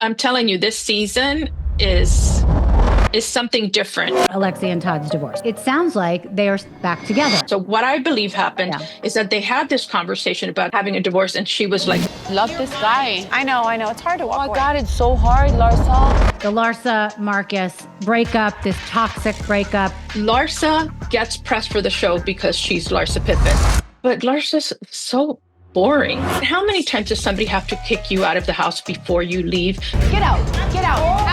I'm telling you, this season is something different. Alexia and Todd's divorce. It sounds like they are back together. So what I believe happened is that they had this conversation about having a divorce, and she was like, love this guy. I know. It's hard to walk away. Oh my God, it's so hard, Larsa. The Larsa Marcus breakup, this toxic breakup. Larsa gets pressed for the show because she's Larsa Pippen. But Larsa's so boring. How many times does somebody have to kick you out of the house before you leave? Get out. Get out.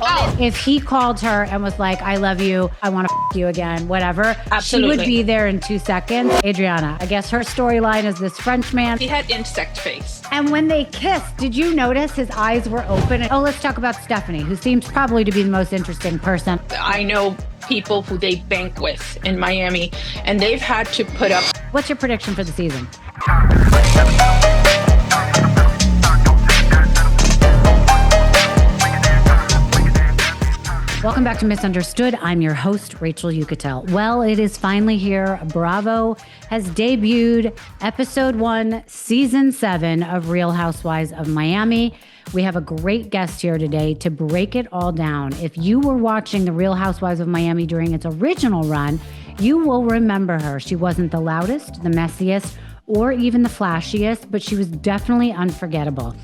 Out. If he called her and was like, I love you, I want to you again, whatever, Absolutely. She would be there in 2 seconds. Adriana, I guess her storyline is this French man. He had insect face. And when they kissed, did you notice his eyes were open? Oh, let's talk about Stephanie, who seems probably to be the most interesting person. I know people who they bank with in Miami, and they've had to put up. What's your prediction for the season? Welcome back to Misunderstood. I'm your host, Rachel Yucatel. Well, it is finally here. Bravo has debuted episode 1, season 7 of Real Housewives of Miami. We have a great guest here today to break it all down. If you were watching the Real Housewives of Miami during its original run, you will remember her. She wasn't the loudest, the messiest, or even the flashiest, but she was definitely unforgettable.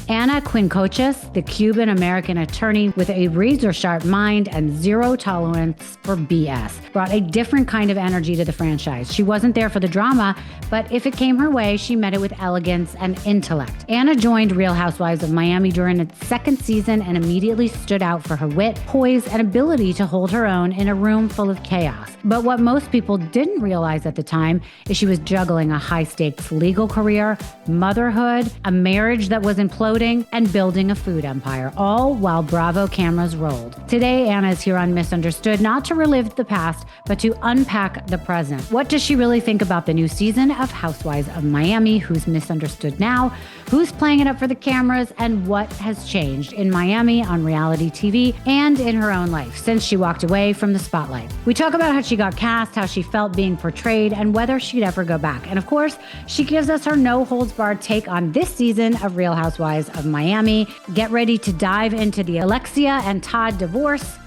Ana Quincoces, the Cuban-American attorney with a razor-sharp mind and zero tolerance for BS, brought a different kind of energy to the franchise. She wasn't there for the drama, but if it came her way, she met it with elegance and intellect. Ana joined Real Housewives of Miami during its second season and immediately stood out for her wit, poise, and ability to hold her own in a room full of chaos. But what most people didn't realize at the time is she was juggling a high-stakes legal career, motherhood, a marriage that was imploding, and building a food empire, all while Bravo cameras rolled. Today, Ana is here on Misunderstood, not to relive the past, but to unpack the present. What does she really think about the new season of Housewives of Miami? Who's misunderstood now? Who's playing it up for the cameras? And what has changed in Miami on reality TV and in her own life since she walked away from the spotlight? We talk about how she got cast, how she felt being portrayed, and whether she'd ever go back. And of course, she gives us her no-holds-barred take on this season of Real Housewives of Miami. Get ready to dive into the Alexia and Todd divorce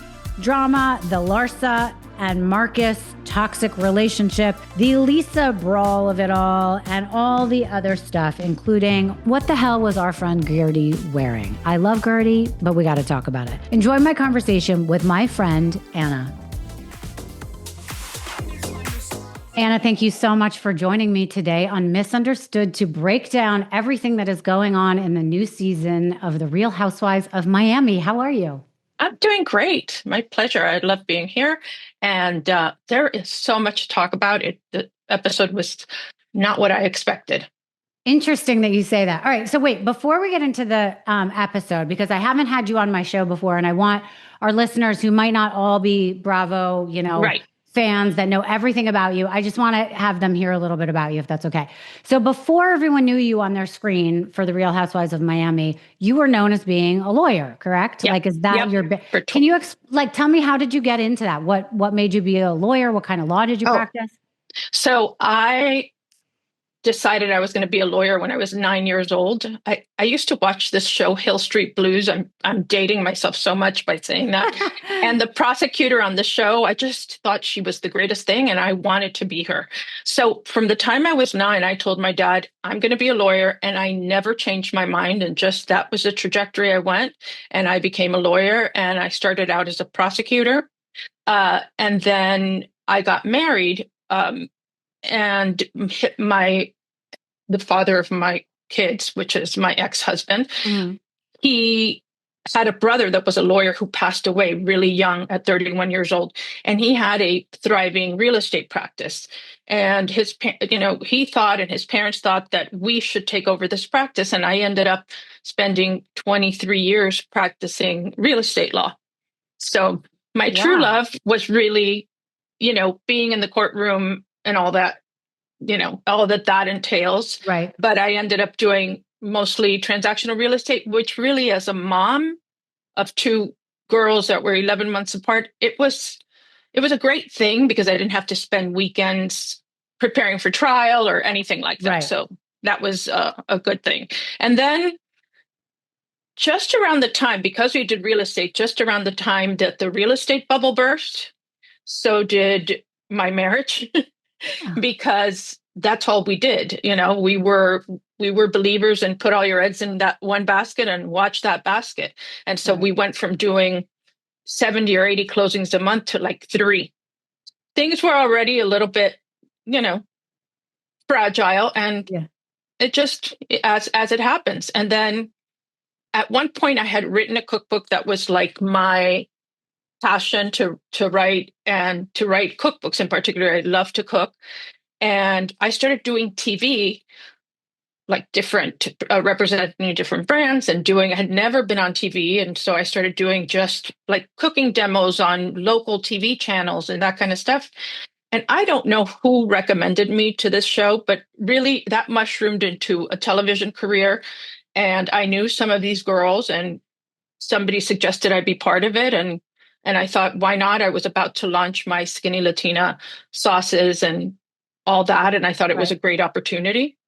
drama, the Larsa and Marcus toxic relationship, the Lisa brawl of it all, and all the other stuff, including what the hell was our friend Gertie wearing? I love Gertie, but we got to talk about it. Enjoy my conversation with my friend, Ana. Ana, thank you so much for joining me today on Misunderstood to break down everything that is going on in the new season of The Real Housewives of Miami. How are you? I'm doing great. My pleasure. I love being here. And there is so much to talk about. The episode was not what I expected. Interesting that you say that. All right. So wait, before we get into the episode, because I haven't had you on my show before, and I want our listeners who might not all be Bravo, Right. fans that know everything about you. I just want to have them hear a little bit about you, if that's okay. So before everyone knew you on their screen for The Real Housewives of Miami, you were known as being a lawyer, correct? Yep. Like, is that your... Can you, tell me, how did you get into that? What made you be a lawyer? What kind of law did you practice? So I decided I was going to be a lawyer when I was 9 years old. I used to watch this show, Hill Street Blues. I'm dating myself so much by saying that. And the prosecutor on the show, I just thought she was the greatest thing, and I wanted to be her. So from the time I was 9, I told my dad, I'm going to be a lawyer, and I never changed my mind. And just that was the trajectory I went. And I became a lawyer, and I started out as a prosecutor. And then I got married. And the father of my kids, which is my ex-husband, he had a brother that was a lawyer who passed away really young at 31 years old. And he had a thriving real estate practice. And he thought, and his parents thought, that we should take over this practice. And I ended up spending 23 years practicing real estate law. So my true love was really, being in the courtroom and all that, all that entails. Right. But I ended up doing mostly transactional real estate, which really, as a mom of 2 girls that were 11 months apart, it was a great thing because I didn't have to spend weekends preparing for trial or anything like that. Right. So that was a good thing. And then just around the time, because we did real estate, just around the time that the real estate bubble burst, so did my marriage, Oh, because that's all we did. We were believers and put all your eggs in that one basket and watch that basket. And so right. we went from doing 70 or 80 closings a month to like three. Things were already a little bit, you know, fragile, and Yeah. it just as it happens. And then at one point I had written a cookbook that was like my passion to write, and to write cookbooks in particular. I love to cook. And I started doing TV, like different, representing different brands and doing, I had never been on TV. And so I started doing just like cooking demos on local TV channels and that kind of stuff. And I don't know who recommended me to this show, but really that mushroomed into a television career. And I knew some of these girls, and somebody suggested I be part of it. And I thought, why not? I was about to launch my Skinny Latina sauces and all that. And I thought it was Right. a great opportunity.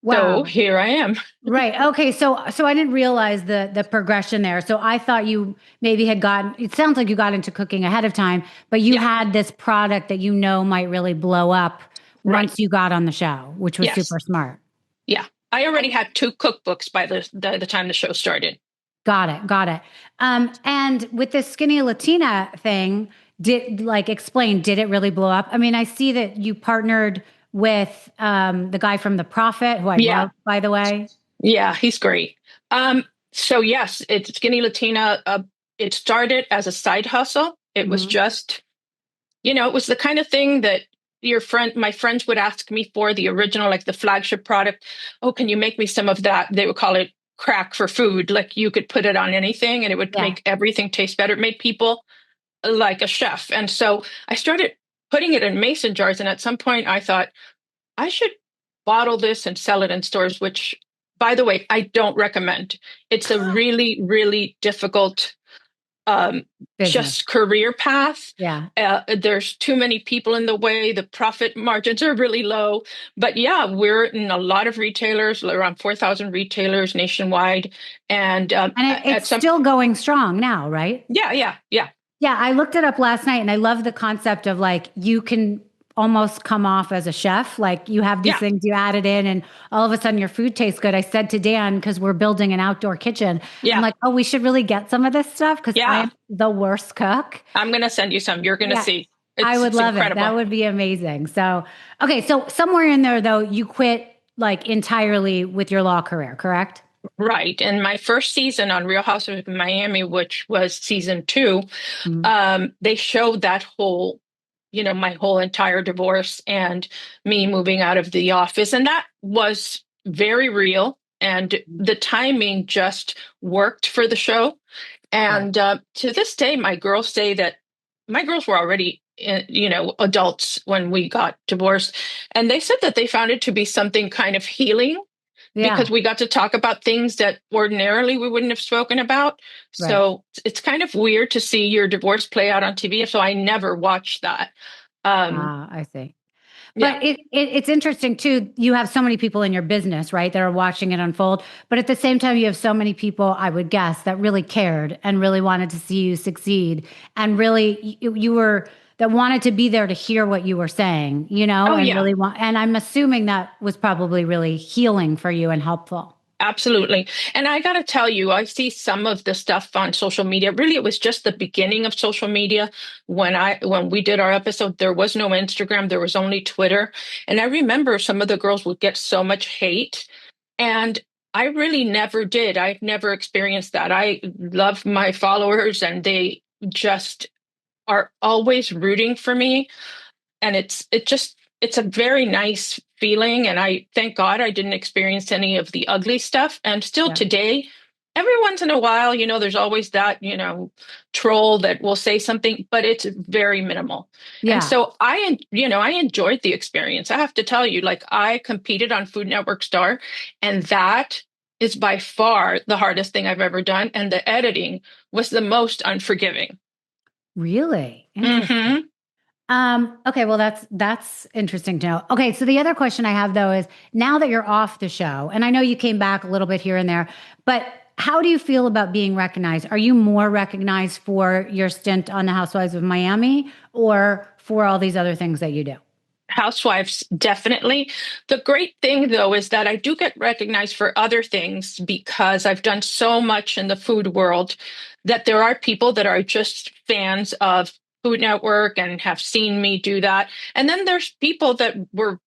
So Wow. here I am. Right. Okay. So I didn't realize the progression there. So I thought you maybe had gotten, it sounds like you got into cooking ahead of time, but you Yeah, had this product that might really blow up right. once you got on the show, which was Yes. super smart. Yeah. I already had two cookbooks by the time the show started. Got it. Got it. And with this Skinny Latina thing, explain, did it really blow up? I mean, I see that you partnered with the guy from The Prophet, who I Yeah. love, by the way. Yeah, he's great. So yes, it's Skinny Latina. It started as a side hustle. It was Mhm. just, it was the kind of thing that my friends would ask me for, the original, like the flagship product. Oh, can you make me some of that? They would call it crack for food. Like you could put it on anything and it would Yeah. make everything taste better. It made people like a chef. And so I started putting it in mason jars. And at some point I thought I should bottle this and sell it in stores, which, by the way, I don't recommend. It's a really, really difficult Business. just career path. Yeah. There's too many people in the way. The profit margins are really low. But yeah, we're in a lot of retailers, around 4,000 retailers nationwide. And And at it's some, still going strong now, right? yeah. Yeah, I looked it up last night and I love the concept of like you can almost come off as a chef. Like you have these Yeah. things you added in and all of a sudden your food tastes good. I said to Dan, because we're building an outdoor kitchen, I'm Yeah. like, oh, we should really get some of this stuff because I Yeah. am the worst cook. I'm going to send you some. You're going to Yeah, see. I would It's love it. That incredible. would be amazing. So, okay. So somewhere in there though, you quit like entirely with your law career, correct? Right. And my first season on Real Housewives of Miami, which was season 2, Mhm. they showed that whole, my whole entire divorce and me moving out of the office. And that was very real. And the timing just worked for the show. Right. And to this day, my girls say that my girls were already, adults when we got divorced. And they said that they found it to be something kind of healing, Yeah. because we got to talk about things that ordinarily we wouldn't have spoken about. Right. So it's kind of weird to see your divorce play out on TV. So I never watched that. I see. Yeah, But it's interesting too. You have so many people in your business, right, that are watching it unfold. But at the same time, you have so many people, I would guess, that really cared and really wanted to see you succeed, and really you were that wanted to be there to hear what you were saying, Oh, and yeah. really want. And I'm assuming that was probably really healing for you and helpful. Absolutely. And I got to tell you, I see some of the stuff on social media. Really, it was just the beginning of social media. When we did our episode, there was no Instagram, there was only Twitter. And I remember some of the girls would get so much hate. And I really never did. I've never experienced that. I love my followers, and they just are always rooting for me. And it's a very nice feeling. And I thank God I didn't experience any of the ugly stuff. And still Yeah. today, every once in a while, there's always that, troll that will say something, but it's very minimal. And Yeah. so I enjoyed the experience. I have to tell you, like, I competed on Food Network Star, and that is by far the hardest thing I've ever done. And the editing was the most unforgiving. Really interesting. Hmm. Okay, well that's interesting to know. Okay, so the other question I have though is now that you're off the show, and I know you came back a little bit here and there, but how do you feel about being recognized? Are you more recognized for your stint on the Housewives of Miami or for all these other things that you do? Housewives, definitely. The great thing, though, is that I do get recognized for other things because I've done so much in the food world that there are people that are just fans of Food Network and have seen me do that. And then there's people that were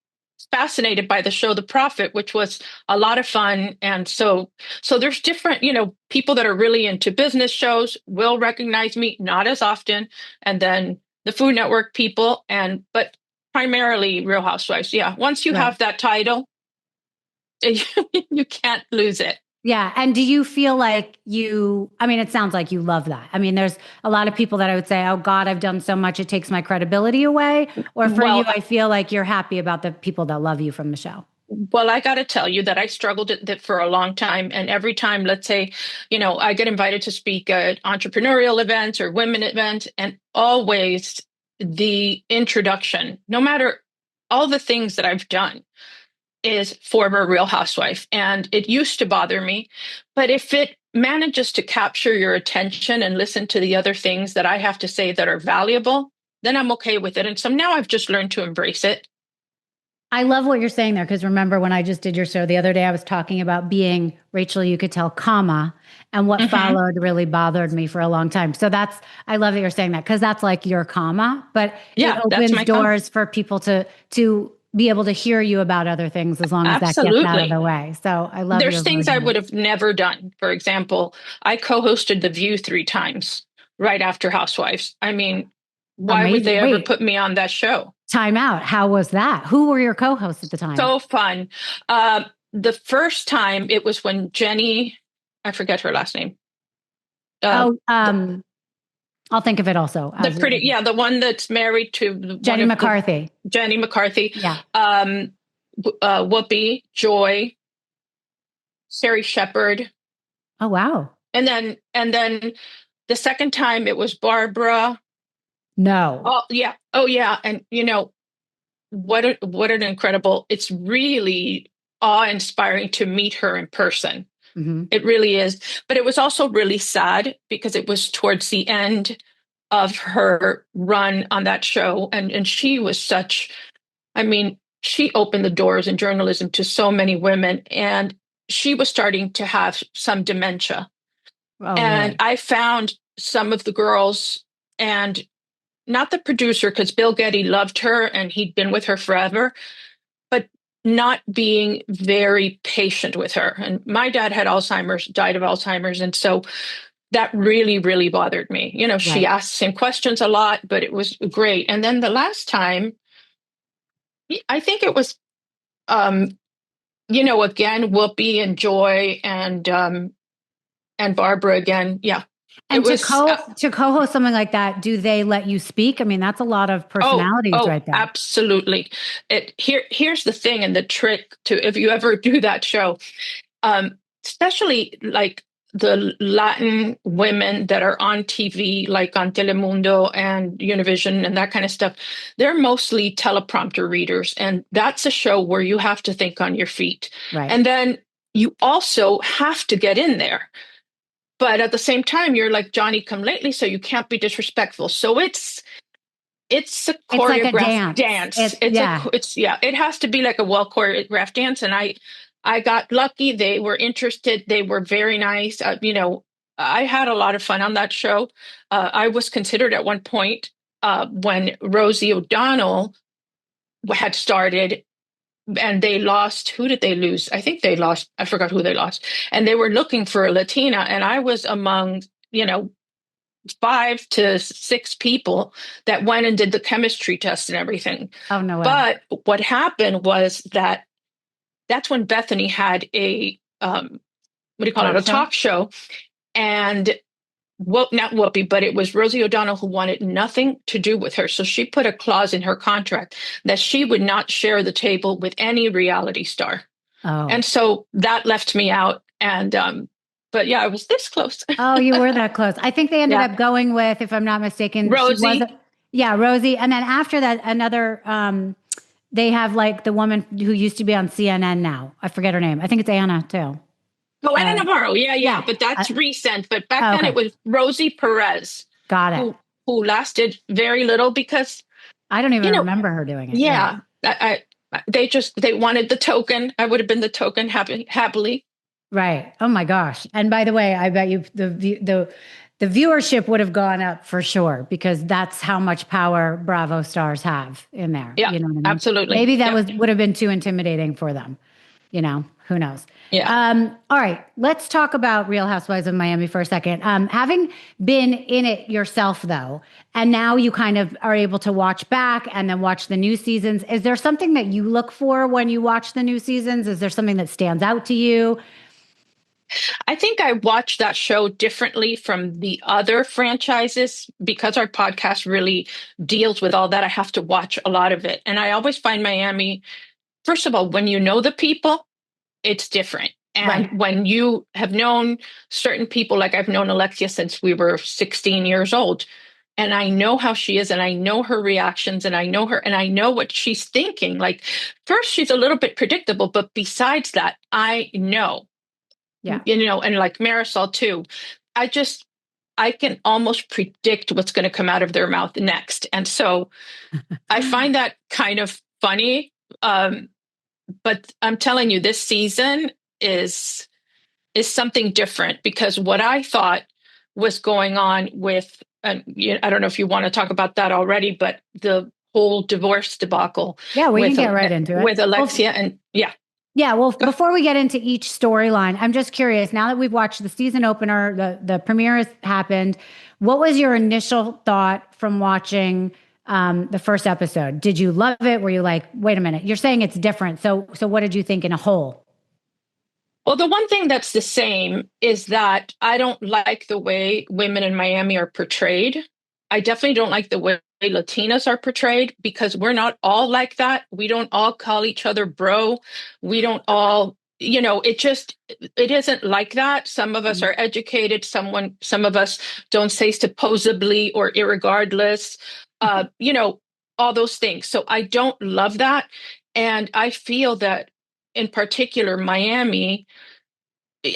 fascinated by the show The Prophet, which was a lot of fun. And so there's different, people that are really into business shows will recognize me, not as often. And then the Food Network people, but primarily Real Housewives. Yeah. Once you have that title, you can't lose it. Yeah. And do you feel like it sounds like you love that. I mean, there's a lot of people that I would say, oh God, I've done so much, it takes my credibility away. Or for you, I feel like you're happy about the people that love you from the show. Well, I got to tell you that I struggled with it for a long time. And every time, let's say, I get invited to speak at entrepreneurial events or women events, and always the introduction, no matter all the things that I've done, is former Real Housewife. And it used to bother me. But if it manages to capture your attention and listen to the other things that I have to say that are valuable, then I'm okay with it. And so now I've just learned to embrace it. I love what you're saying there, because remember when I just did your show the other day, I was talking about being Rachel Yucatel, comma, and what followed really bothered me for a long time. So I love that you're saying that, because that's like your comma, but it opens doors for people to be able to hear you about other things as long as that gets out of the way. So I love There's things I would have never done. For example, I co-hosted The View 3 times right after Housewives. I mean, why would they ever put me on that show? Time out. How was that? Who were your co-hosts at the time? So fun. The first time it was when Jenny, I forget her last name. I'll think of it also. The one that's married to Jenny McCarthy. Jenny McCarthy. Yeah. Whoopi, Joy, Sherry Shepherd. Oh wow. And then the second time it was Barbara. No. Oh yeah. Oh yeah. And what an incredible, it's really awe-inspiring to meet her in person. Mm-hmm. It really is. But it was also really sad because it was towards the end of her run on that show. And she was she opened the doors in journalism to so many women, and she was starting to have some dementia. Oh, and really? I found some of the girls, and not the producer, because Bill Getty loved her and he'd been with her forever, but not being very patient with her. And my dad had Alzheimer's, died of Alzheimer's. And so that really, really bothered me. She asked him questions a lot, but it was great. And then the last time, I think it was, again, Whoopi and Joy and Barbara again. Yeah. And to co-host something like that, do they let you speak? I mean, that's a lot of personalities right there. Absolutely. Here's the thing and the trick if you ever do that show, especially like the Latin women that are on TV, like on Telemundo and Univision and that kind of stuff, they're mostly teleprompter readers. And that's a show where you have to think on your feet. Right. And then you also have to get in there. But at the same time, you're like Johnny come lately, so you can't be disrespectful. So it's a choreographed dance. It has to be like a well choreographed dance. And I got lucky. They were interested. They were very nice. I had a lot of fun on that show. I was considered at one point when Rosie O'Donnell had started. And they lost. Who did they lose? I think they lost. I forgot who they lost. And they were looking for a Latina. And I was among, 5 to 6 people that went and did the chemistry test and everything. Oh, no way. But what happened was that's when Bethany had a, a talk show. And not Whoopi, but it was Rosie O'Donnell who wanted nothing to do with her. So she put a clause in her contract that she would not share the table with any reality star. Oh. And so that left me out. And, but yeah, I was this close. Oh, you were that close. I think they ended up going with, if I'm not mistaken, Rosie. Rosie. And then after that, another, they have like the woman who used to be on CNN now. I forget her name. I think it's Anna too. Oh, Ana Navarro. Yeah, yeah. but that's recent. But back then okay. it was Rosie Perez Got it. who lasted very little because, I don't you even know, remember her doing it. yeah, they wanted the token. I would have been the token happily. Right. Oh my gosh. And by the way, I bet you the viewership would have gone up for sure because that's how much power Bravo stars have in there. Yeah, You know what I mean? absolutely. Maybe that Yeah. would have been too intimidating for them. You know, who knows? Yeah. All right. Let's talk about Real Housewives of Miami for a second. Having been in it yourself, though, and now you kind of are able to watch back and then watch the new seasons. Is there something that you look for when you watch the new seasons? Is there something that stands out to you? I think I watch that show differently from the other franchises because our podcast really deals with all that. I have to watch a lot of it. And I always find Miami, first of all, when you know the people, it's different. And Right. when you have known certain people, like I've known Alexia since we were 16 years old, and I know how she is, and I know her reactions, and I know her, and I know what she's thinking. Like, first, she's a little bit predictable, but besides that, I know, Yeah. and like Marisol too. I can almost predict what's going to come out of their mouth next. And so I find that kind of funny. But I'm telling you, this season is something different because what I thought was going on with, and I don't know if you want to talk about that already, but the whole divorce debacle. Yeah, we can get right into it. With Alexia and yeah. Yeah, well, before we get into each storyline, I'm just curious. Now that we've watched the season opener, the premiere has happened. What was your initial thought from watching the first episode? Did you love it? Were you like, wait a minute, you're saying it's different? So what did you think in a whole? Well, the one thing that's the same is that I don't like the way women in Miami are portrayed. I definitely don't like the way Latinas are portrayed because we're not all like that. We don't all call each other bro. We don't all, it isn't like that. Some of us are educated. Some of us don't say supposedly or irregardless, all those things. So I don't love that. And I feel that in particular, Miami,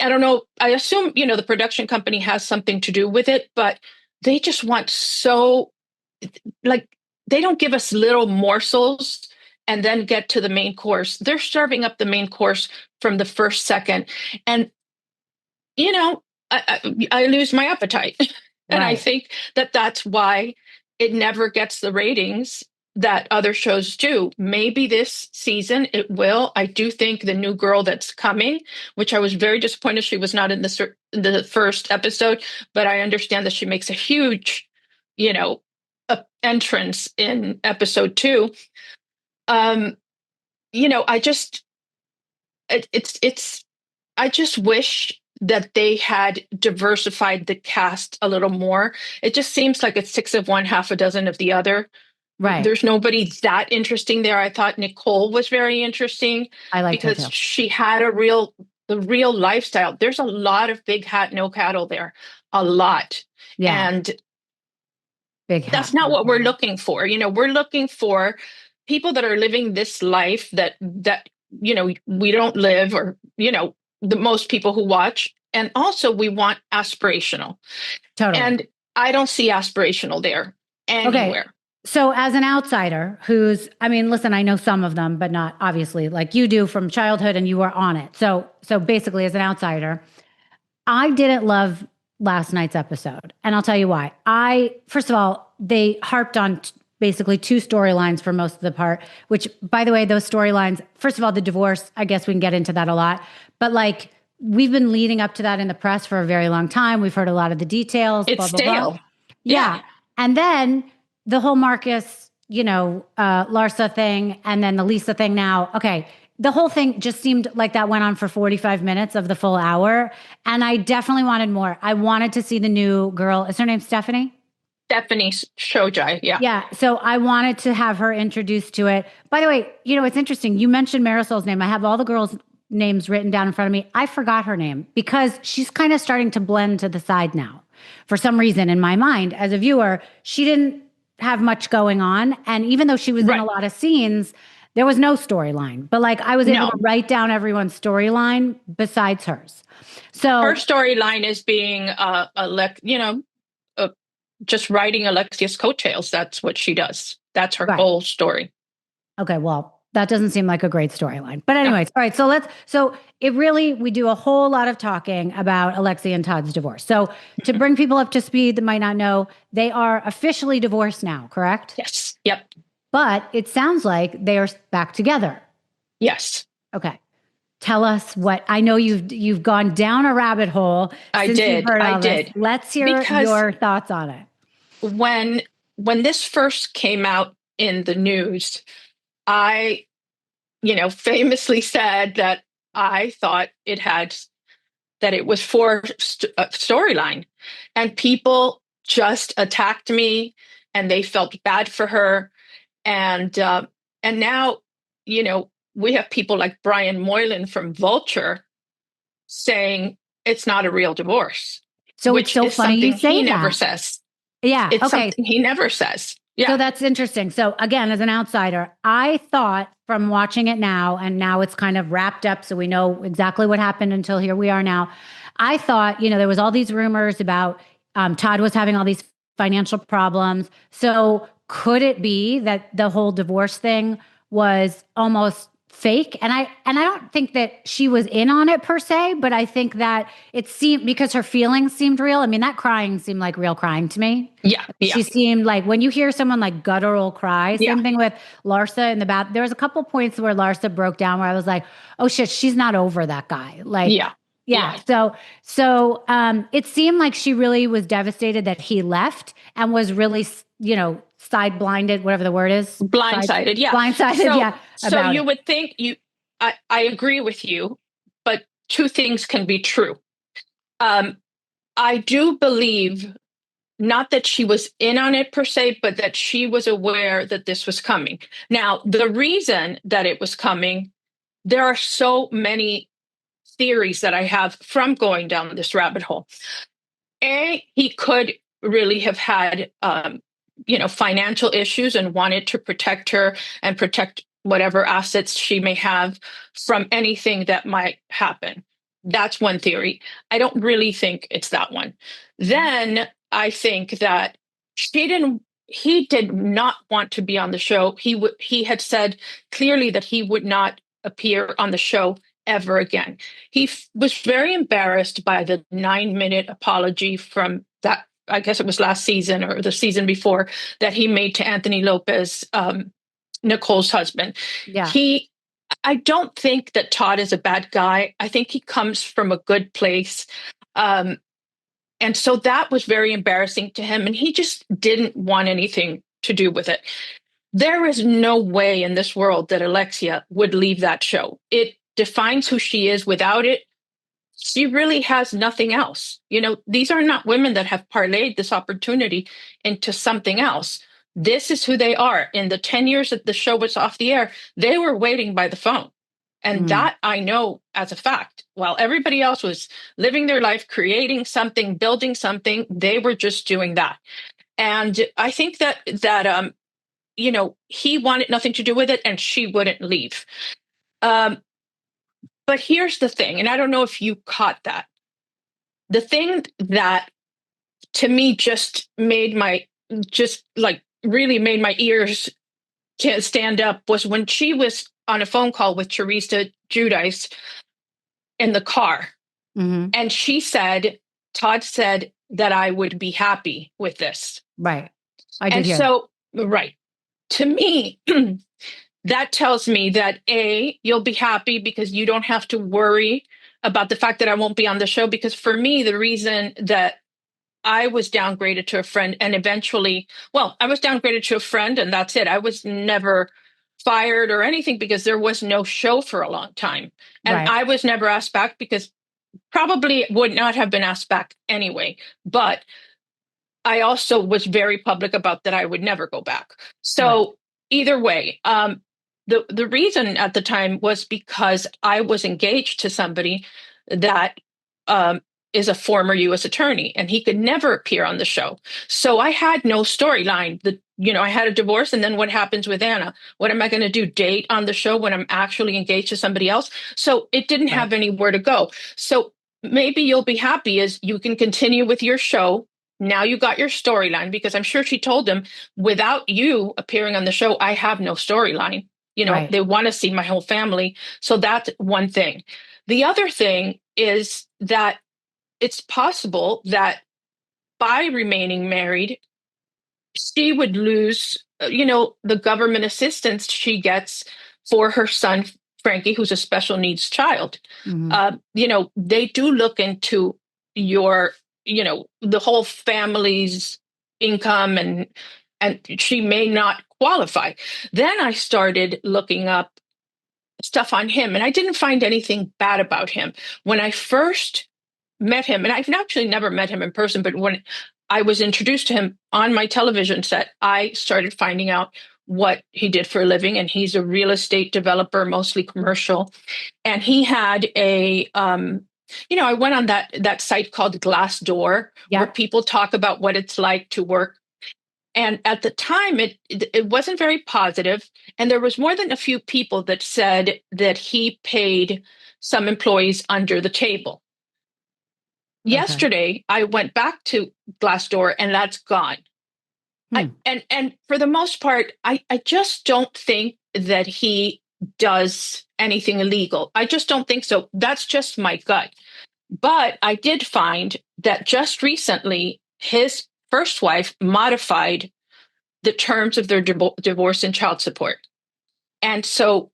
I don't know, I assume, the production company has something to do with it, but they just want like, they don't give us little morsels and then get to the main course. They're serving up the main course from the first second. And, I lose my appetite. And I think that that's why it never gets the ratings that other shows do. Maybe this season it will. I do think the new girl that's coming, which I was very disappointed she was not in the first episode, but I understand that she makes a huge, entrance in episode 2. I just I just wish that they had diversified the cast a little more. It just seems like it's 6 of one, half a dozen of the other. Right. There's nobody that interesting there. I thought Nicole was very interesting. I like because she had the real lifestyle. There's a lot of big hat, no cattle there. A lot. Yeah. And big hat, that's not what we're looking for. We're looking for people that are living this life that we don't live, or, the most people who watch. And also we want aspirational. Totally. And I don't see aspirational there anywhere. Okay. So as an outsider listen, I know some of them, but not obviously like you do from childhood and you were on it. So basically as an outsider, I didn't love last night's episode. And I'll tell you why. First of all, they harped on basically 2 storylines for most of the part, which by the way, those storylines, first of all, the divorce, I guess we can get into that a lot, but like we've been leading up to that in the press for a very long time. We've heard a lot of the details. It's blah, blah, stale. blah. Yeah. And then the whole Marcus, Larsa thing, and then the Lisa thing now. Okay. The whole thing just seemed like that went on for 45 minutes of the full hour. And I definitely wanted more. I wanted to see the new girl. Is her name Stephanie? Stephanie Shojai. Yeah. Yeah. So I wanted to have her introduced to it. By the way, it's interesting. You mentioned Marisol's name. I have all the girls' names written down in front of me. I forgot her name because she's kind of starting to blend to the side now. For some reason in my mind, as a viewer, she didn't have much going on. And even though she was in a lot of scenes, There was no storyline, but like I was able No. to write down everyone's storyline besides hers. So Her storyline is being, just riding Alexia's coattails. That's what she does. That's her right. whole story. Okay, well, that doesn't seem like a great storyline. But No. anyways, all right. So we do a whole lot of talking about Alexia and Todd's divorce. So to bring people up to speed that might not know, they are officially divorced now, correct? Yes. Yep. But it sounds like they are back together. Yes. Okay. Tell us what I know you've gone down a rabbit hole since you've heard all this. Let's hear your thoughts on it. When this first came out in the news, I, famously said that I thought that it was for a storyline, and people just attacked me, and they felt bad for her, and now, we have people like Brian Moylan from Vulture saying it's not a real divorce. So it's so funny you say he that. never says. Yeah. It's okay. something he never says. Yeah. So that's interesting. So again, as an outsider, I thought from watching it now, and now it's kind of wrapped up, so we know exactly what happened until here we are now. I thought, there was all these rumors about Todd was having all these financial problems. So could it be that the whole divorce thing was almost fake? And I don't think that she was in on it per se, but I think that it seemed, because her feelings seemed real. I mean, that crying seemed like real crying to me. Yeah. She seemed like, when you hear someone like guttural cry, Yeah. same thing with Larsa in the bath. There was a couple points where Larsa broke down where I was like, oh shit, she's not over that guy. Like, yeah. So it seemed like she really was devastated that he left and was really, side blinded, whatever the word is. Blindsided. Yeah. Blindsided. So you would think I agree with you, but two things can be true. I do believe not that she was in on it per se, but that she was aware that this was coming. Now, the reason that it was coming, there are so many theories that I have from going down this rabbit hole. He could really have had, financial issues and wanted to protect her and protect whatever assets she may have from anything that might happen. That's one theory. I don't really think it's that one. Then I think that he did not want to be on the show. He had said clearly that he would not appear on the show ever again. He was very embarrassed by the 9-minute apology from that, I guess it was last season or the season before, that he made to Anthony Lopez, Nicole's husband. Yeah. I don't think that Todd is a bad guy. I think he comes from a good place. And so that was very embarrassing to him, and he just didn't want anything to do with it. There is no way in this world that Alexia would leave that show. It defines who she is. Without it, she really has nothing else. These are not women that have parlayed this opportunity into something else. This is who they are. In the 10 years that the show was off the air, they were waiting by the phone. And that I know as a fact. While everybody else was living their life, creating something, building something, they were just doing that. And I think that he wanted nothing to do with it, and she wouldn't leave. But here's the thing, and I don't know if you caught that. The thing that to me really made my ears stand up was when she was on a phone call with Teresa Giudice in the car. Mm-hmm. And Todd said that I would be happy with this. Right. I did hear. So, right. To me, that tells me that you'll be happy because you don't have to worry about the fact that I won't be on the show. Because for me, the reason that I was downgraded to a friend and eventually, I was downgraded to a friend and that's it. I was never fired or anything because there was no show for a long time. And I was never asked back because probably would not have been asked back anyway. But I also was very public about that I would never go back. So either way, the reason at the time was because I was engaged to somebody that is a former U.S. attorney, and he could never appear on the show. So I had no storyline. I had a divorce, and then what happens with Anna? What am I going to do? Date on the show when I'm actually engaged to somebody else? So it didn't have anywhere to go. So maybe you'll be happy as you can continue with your show. Now you got your storyline, because I'm sure she told him, without you appearing on the show, I have no storyline. They want to see my whole family. So that's one thing. The other thing is that it's possible that by remaining married, she would lose, the government assistance she gets for her son, Frankie, who's a special needs child. They do look into your, the whole family's income, and she may not qualify. Then I started looking up stuff on him, and I didn't find anything bad about him. When I first met him, and I've actually never met him in person, but when I was introduced to him on my television set, I started finding out what he did for a living. And he's a real estate developer, mostly commercial. And he had I went on that site called Glassdoor, where people talk about what it's like to work. And at the time, it wasn't very positive. And there was more than a few people that said that he paid some employees under the table. Yesterday, I went back to Glassdoor, and that's gone. And for the most part, I just don't think that he does anything illegal. I just don't think so. That's just my gut. But I did find that just recently, his first wife modified the terms of their divorce and child support. And so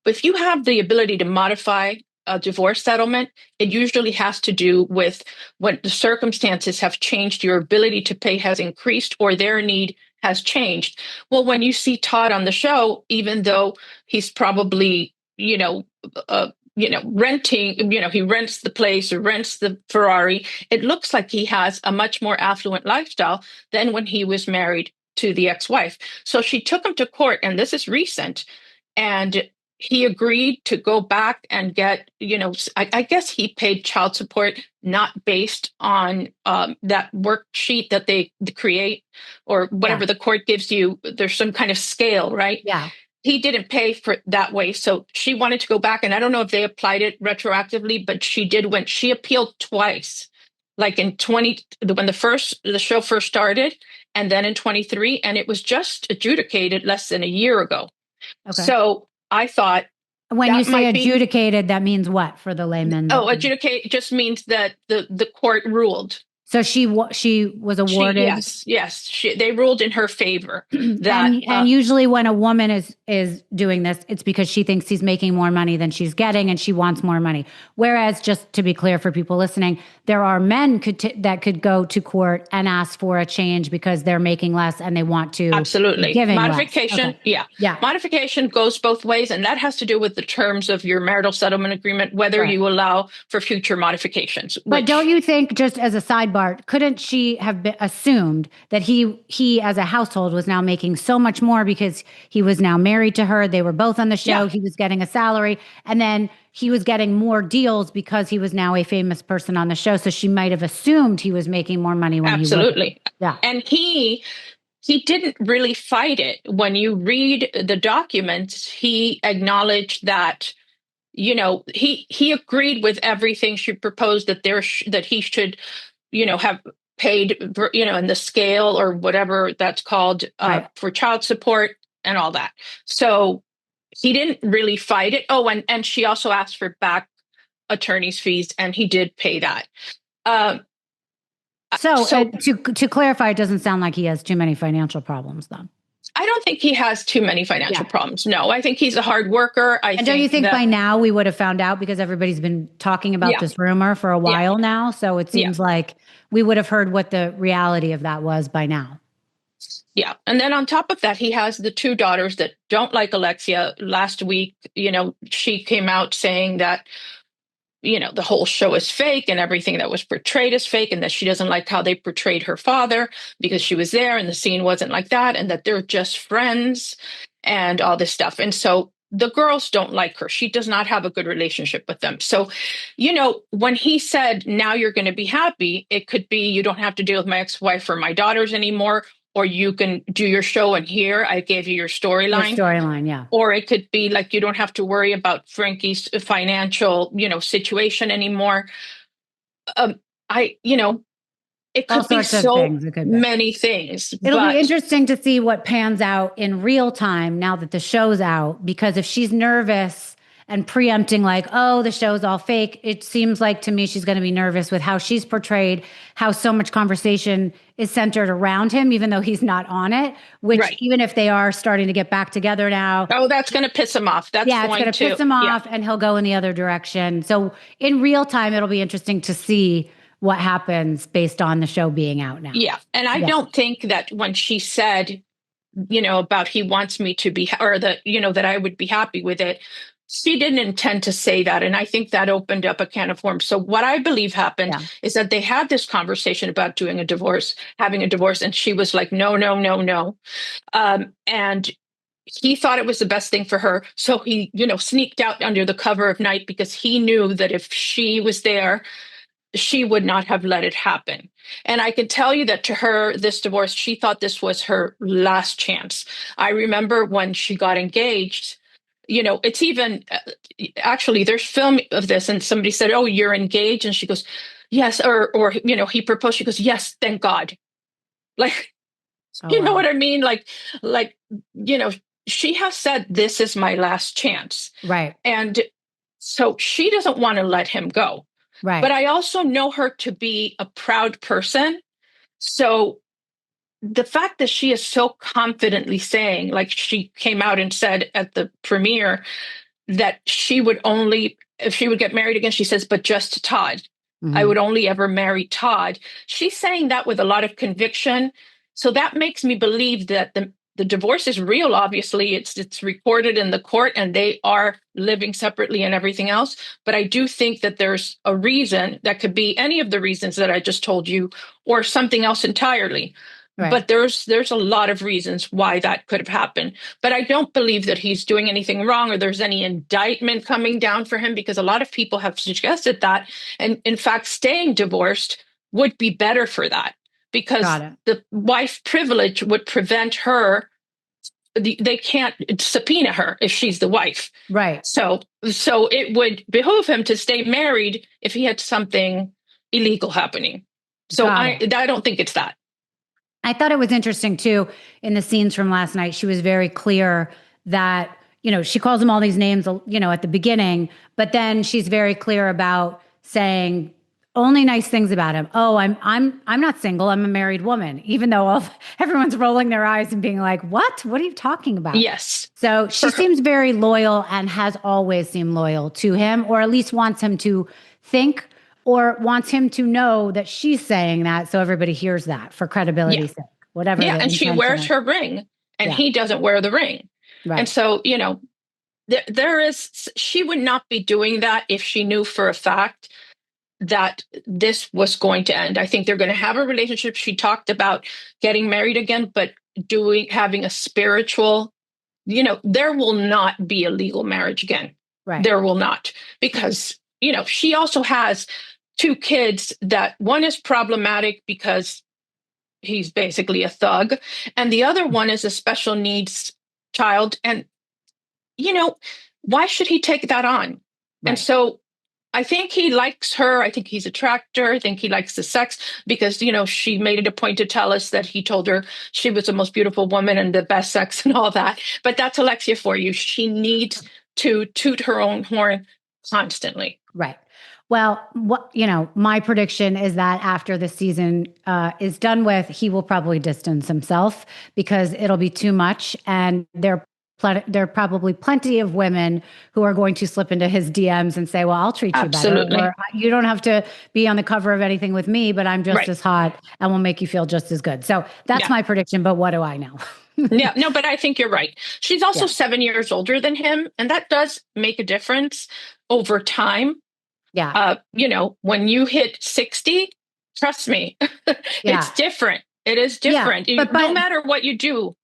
if you have the ability to modify a divorce settlement, it usually has to do with when the circumstances have changed, your ability to pay has increased, or their need has changed. Well, when you see Todd on the show, even though he's probably, renting, he rents the place or rents the Ferrari, it looks like he has a much more affluent lifestyle than when he was married to the ex-wife. So she took him to court, and this is recent, and he agreed to go back and get, I guess he paid child support not based on that worksheet that they create or whatever the court gives you. There's some kind of scale, right? Yeah. He didn't pay for it that way. So she wanted to go back, and I don't know if they applied it retroactively, but she did when she appealed twice, like in when the show first started, and then in 23, and it was just adjudicated less than a year ago. Okay. So I thought, when you say adjudicated, that means what for the layman? Adjudicate just means that the court ruled. So she was awarded. Yes. They ruled in her favor. And usually when a woman is doing this, it's because she thinks he's making more money than she's getting, and she wants more money. Whereas, just to be clear for people listening, there are men that could go to court and ask for a change because they're making less and they want to absolutely giving modification. Okay. Yeah. Modification goes both ways, and that has to do with the terms of your marital settlement agreement, whether you allow for future modifications. But don't you think, just as a sidebar, couldn't she have assumed that he as a household was now making so much more because he was now married to her? They were both on the show. Yeah. He was getting a salary, and then he was getting more deals because he was now a famous person on the show. So she might have assumed he was making more money when absolutely. He was. Yeah. And he didn't really fight it. When you read the documents, he acknowledged that, he agreed with everything she proposed, that he should, have paid, in the scale or whatever that's called for child support and all that. So he didn't really fight it. Oh, and she also asked for back attorney's fees, and he did pay that. So to clarify, it doesn't sound like he has too many financial problems, then. I don't think he has too many financial problems. No, I think he's a hard worker. And don't you think by now we would have found out, because everybody's been talking about this rumor for a while now? So it seems like we would have heard what the reality of that was by now. Yeah. And then on top of that, he has the two daughters that don't like Alexia. Last week, she came out saying that, the whole show is fake and everything that was portrayed is fake, and that she doesn't like how they portrayed her father because she was there and the scene wasn't like that, and that they're just friends and all this stuff. And so the girls don't like her. She does not have a good relationship with them. So, when he said, now you're going to be happy, it could be you don't have to deal with my ex-wife or my daughters anymore, or you can do your show and here I gave you your storyline. Yeah. Or it could be like you don't have to worry about Frankie's financial, situation anymore. I, it All could be sorts of so things. It could be. many things. It'll but be interesting to see what pans out in real time now that the show's out, because if she's nervous and preempting like, oh, the show's all fake, it seems like to me she's going to be nervous with how she's portrayed, how so much conversation is centered around him, even though he's not on it, which Right. even if they are starting to get back together now. Oh, that's going to piss him off. That's yeah, it's going to piss him off and he'll go in the other direction. So in real time, it'll be interesting to see what happens based on the show being out now. Yeah. And I don't think that when she said, about he wants me to be, or that, that I would be happy with it, she didn't intend to say that. And I think that opened up a can of worms. So what I believe happened is that they had this conversation about having a divorce. And she was like, no, no, no, no. And he thought it was the best thing for her. So he, sneaked out under the cover of night because he knew that if she was there, she would not have let it happen. And I can tell you that to her, this divorce, she thought this was her last chance. I remember when she got engaged, it's even, actually, there's film of this, and somebody said, oh, you're engaged? And she goes, yes. Or he proposed. She goes, yes, thank God. Like, know what I mean? Like, she has said, this is my last chance. Right. And so she doesn't want to let him go. Right. But I also know her to be a proud person. So the fact that she is so confidently saying, like she came out and said at the premiere, that she would only, if she would get married again, she says, but just to Todd. Mm-hmm. I would only ever marry Todd. She's saying that with a lot of conviction. So that makes me believe that the divorce is real. Obviously, it's recorded in the court and they are living separately and everything else. But I do think that there's a reason that could be any of the reasons that I just told you or something else entirely. Right. But there's a lot of reasons why that could have happened. But I don't believe that he's doing anything wrong or there's any indictment coming down for him, because a lot of people have suggested that. And in fact, staying divorced would be better for that, because the wife privilege would prevent her. They can't subpoena her if she's the wife. Right. So it would behoove him to stay married if he had something illegal happening. So I don't think it's that. I thought it was interesting too, in the scenes from last night, she was very clear that, she calls him all these names, at the beginning, but then she's very clear about saying only nice things about him. Oh, I'm not single. I'm a married woman, even though everyone's rolling their eyes and being like, what are you talking about? Yes. So she seems very loyal and has always seemed loyal to him, or at least wants him to think, or wants him to know that she's saying that, so everybody hears that for credibility's sake, whatever. Yeah, and she wears her ring, and he doesn't wear the ring. Right. And so, she would not be doing that if she knew for a fact that this was going to end. I think they're going to have a relationship. She talked about getting married again, but having a spiritual, there will not be a legal marriage again. Right. There will not, because, she also has 2 kids that one is problematic because he's basically a thug, and the other one is a special needs child. And, why should he take that on? Right. And so I think he likes her. I think he's attracted her. I think he likes the sex because, she made it a point to tell us that he told her she was the most beautiful woman and the best sex and all that. But that's Alexia for you. She needs to toot her own horn constantly. Right. Well, my prediction is that after the season is done with, he will probably distance himself because it'll be too much. And there are probably plenty of women who are going to slip into his DMs and say, well, I'll treat you better. Or you don't have to be on the cover of anything with me, but I'm just as hot and will make you feel just as good. So that's my prediction. But what do I know? Yeah, no, but I think you're right. She's also 7 years older than him. And that does make a difference over time. Yeah. When you hit 60, trust me, it's different. It is different. Yeah, no matter what you do.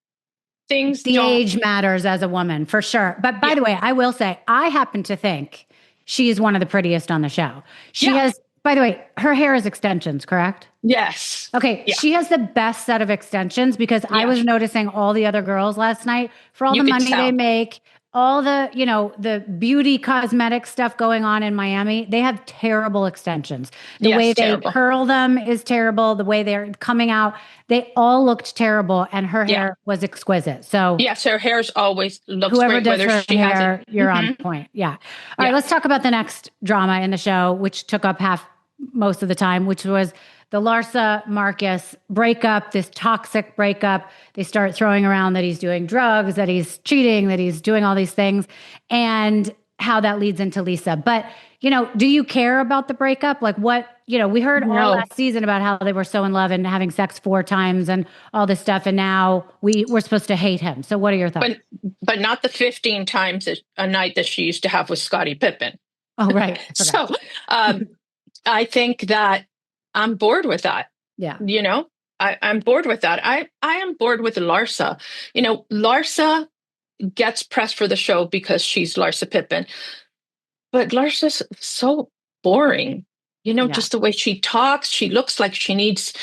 things The don't. age matters as a woman, for sure. But by the way, I will say, I happen to think she is one of the prettiest on the show. She Yeah. has, by the way, her hair is extensions, correct? Yes. Okay, Yeah. she has the best set of extensions because I Yeah. was noticing all the other girls last night for all You the could money tell. they make, all the, the beauty cosmetic stuff going on in Miami. They have terrible extensions. The Yes, way they terrible. curl them is terrible. The way they're coming out, they all looked terrible, and her Yeah. hair was exquisite. So Yes, her hair's always looks whoever great, does whether her she has hair, it. you're on Mhm. point. Yeah. All Yeah. right, let's talk about the next drama in the show, which took up most of the time, which was the Larsa Marcus breakup, this toxic breakup. They start throwing around that he's doing drugs, that he's cheating, that he's doing all these things, and how that leads into Lisa. But, do you care about the breakup? Like what, we heard all No. last season about how they were so in love and having sex 4 times and all this stuff. And now we're supposed to hate him. So what are your thoughts? But not the 15 times a night that she used to have with Scottie Pippen. Oh, right. I So forgot. I think that I'm bored with that. Yeah. I'm bored with that. I am bored with Larsa. Larsa gets pressed for the show because she's Larsa Pippen, but Larsa's so boring. Yeah. Just the way she talks, she looks like she needs,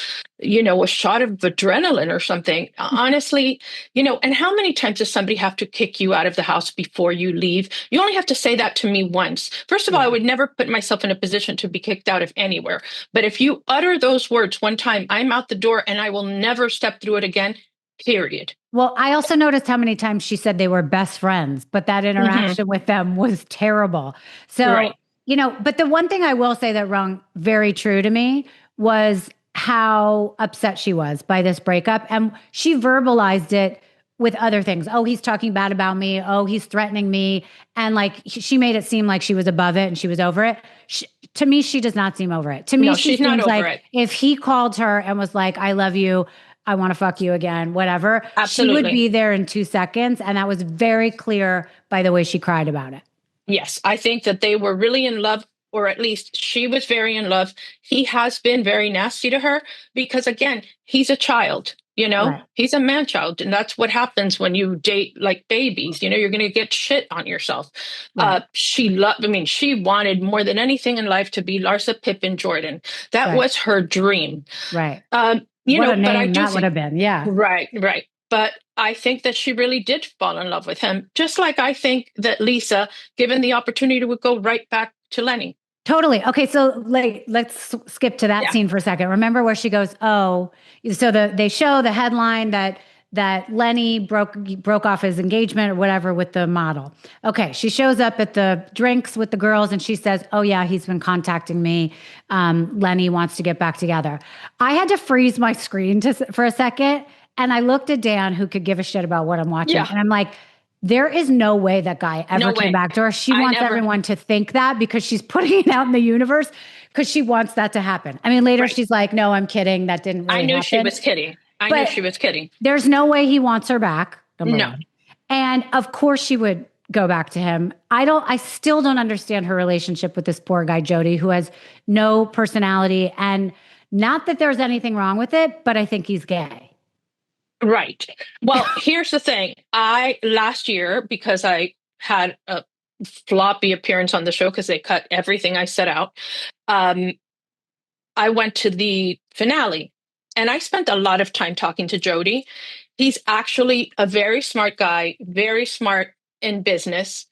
a shot of adrenaline or something. Honestly, and how many times does somebody have to kick you out of the house before you leave? You only have to say that to me once. First of all, I would never put myself in a position to be kicked out of anywhere. But if you utter those words one time, I'm out the door and I will never step through it again, period. Well, I also noticed how many times she said they were best friends, but that interaction with them was terrible. So, Right. But the one thing I will say that rung very true to me was how upset she was by this breakup. And she verbalized it with other things. Oh, he's talking bad about me. Oh, he's threatening me. And like she made it seem like she was above it and she was over it. To me, she does not seem over it. To me, No, she she's not seems over like it. if he called her and was like, I love you, I want to fuck you again, whatever, she would Absolutely. be there in 2 seconds. And that was very clear by the way she cried about it. Yes, I think that they were really in love, or at least she was very in love. He has been very nasty to her because, again, he's a child, Right. he's a man child. And that's what happens when you date like babies. You're going to get shit on yourself. Right. She wanted more than anything in life to be Larsa Pippen Jordan. That Right. was her dream. Right. What a name but I do that would think, have been. Yeah. right. But I think that she really did fall in love with him, just like I think that Lisa, given the opportunity, would go right back to Lenny. Totally. Okay, so let's skip to that scene for a second. Remember where she goes, "Oh," so they show the headline that Lenny broke off his engagement or whatever with the model. Okay, she shows up at the drinks with the girls and she says, "Oh yeah, he's been contacting me. Lenny wants to get back together." I had to freeze my screen for a second, and I looked at Dan, who could give a shit about what I'm watching, and I'm like, there is no way that guy ever came back to her. She wants everyone to think that because she's putting it out in the universe because she wants that to happen. I mean, later she's like, no, I'm kidding. That didn't really happen. She was kidding. I knew she was kidding. There's no way he wants her back. No. One. And of course she would go back to him. I still don't understand her relationship with this poor guy, Jody, who has no personality. And not that there's anything wrong with it, but I think he's gay. Right. Well, here's the thing. Last year, because I had a floppy appearance on the show because they cut everything I set out, I went to the finale and I spent a lot of time talking to Jody. He's actually a very smart guy, very smart in business.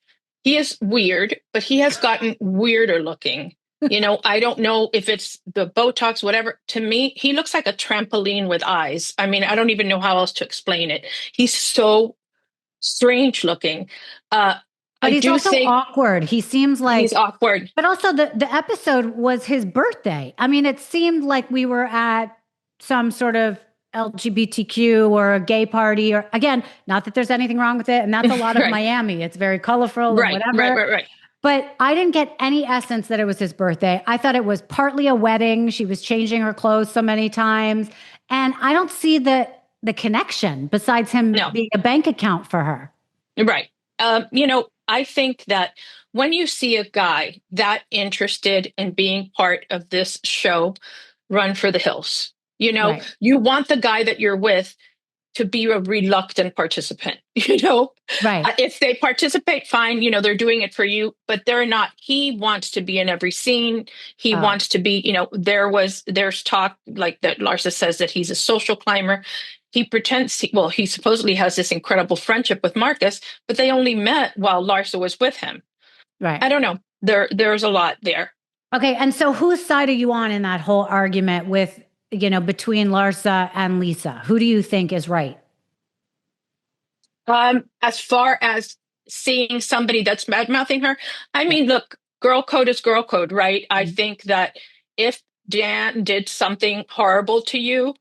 He is weird, but he has gotten weirder looking. I don't know if it's the Botox, whatever. To me, he looks like a trampoline with eyes. I mean, I don't even know how else to explain it. He's so strange looking. But he's also awkward. He seems like he's awkward. But also the episode was his birthday. I mean, it seemed like we were at some sort of LGBTQ or a gay party, or again, not that there's anything wrong with it. And that's a lot of Miami. It's very colorful and whatever. Right. But I didn't get any essence that it was his birthday. I thought it was partly a wedding. She was changing her clothes so many times. And I don't see the connection besides him being a bank account for her. Right. I think that when you see a guy that interested in being part of this show, run for the hills. You want the guy that you're with to be a reluctant participant. You know, Right. if they participate, fine. You know, they're doing it for you, but they're not. He wants to be in every scene. He Oh. wants to be. You know, there's talk like that. Larsa says that he's a social climber. He pretends. He supposedly has this incredible friendship with Marcus, but they only met while Larsa was with him. Right. I don't know. There's a lot there. Okay. And so whose side are you on in that whole argument with, between Larsa and Lisa? Who do you think is right? As far as seeing somebody that's bad-mouthing her, I mean, look, girl code is girl code, right? I think that if Dan did something horrible to you,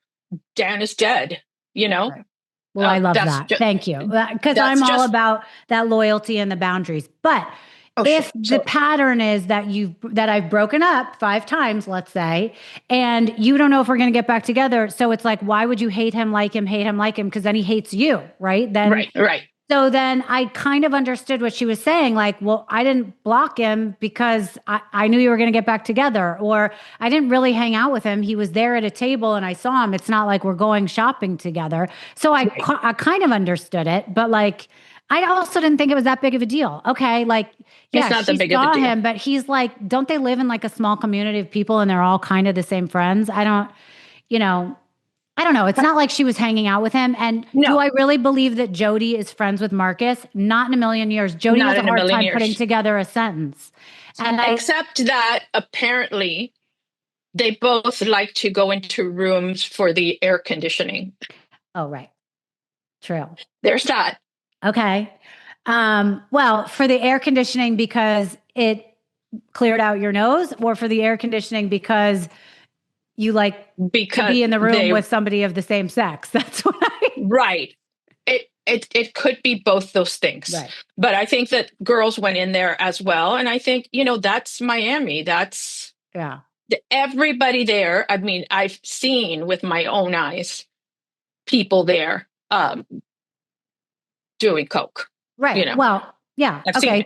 Dan is dead, you know? Right. Well, I love that. Thank you. Because I'm all about that loyalty and the boundaries. But if the pattern is that I've broken up 5 times, let's say, and you don't know if we're going to get back together. So it's like, why would you hate him, like him? Because then he hates you, right? Right. So then I kind of understood what she was saying. Like, well, I didn't block him because I knew you were going to get back together, or I didn't really hang out with him. He was there at a table and I saw him. It's not like we're going shopping together. So I kind of understood it, but like, I also didn't think it was that big of a deal. Okay. Like, yeah, it's not she that big saw of a deal. him, but he's like, don't they live in like a small community of people and they're all kind of the same friends? I don't know. It's not like she was hanging out with him. And do I really believe that Jody is friends with Marcus? Not in a million years. Jody has a hard time putting together a sentence. Except that apparently they both like to go into rooms for the air conditioning. Oh, right. True. There's that. Okay. Well, for the air conditioning because it cleared out your nose, or for the air conditioning because you like to be in the room with somebody of the same sex. That's what Right. It could be both those things. Right. But I think that girls went in there as well. And I think, that's Miami. That's everybody there. I mean, I've seen with my own eyes people there doing coke. Right. Well, yeah. I've seen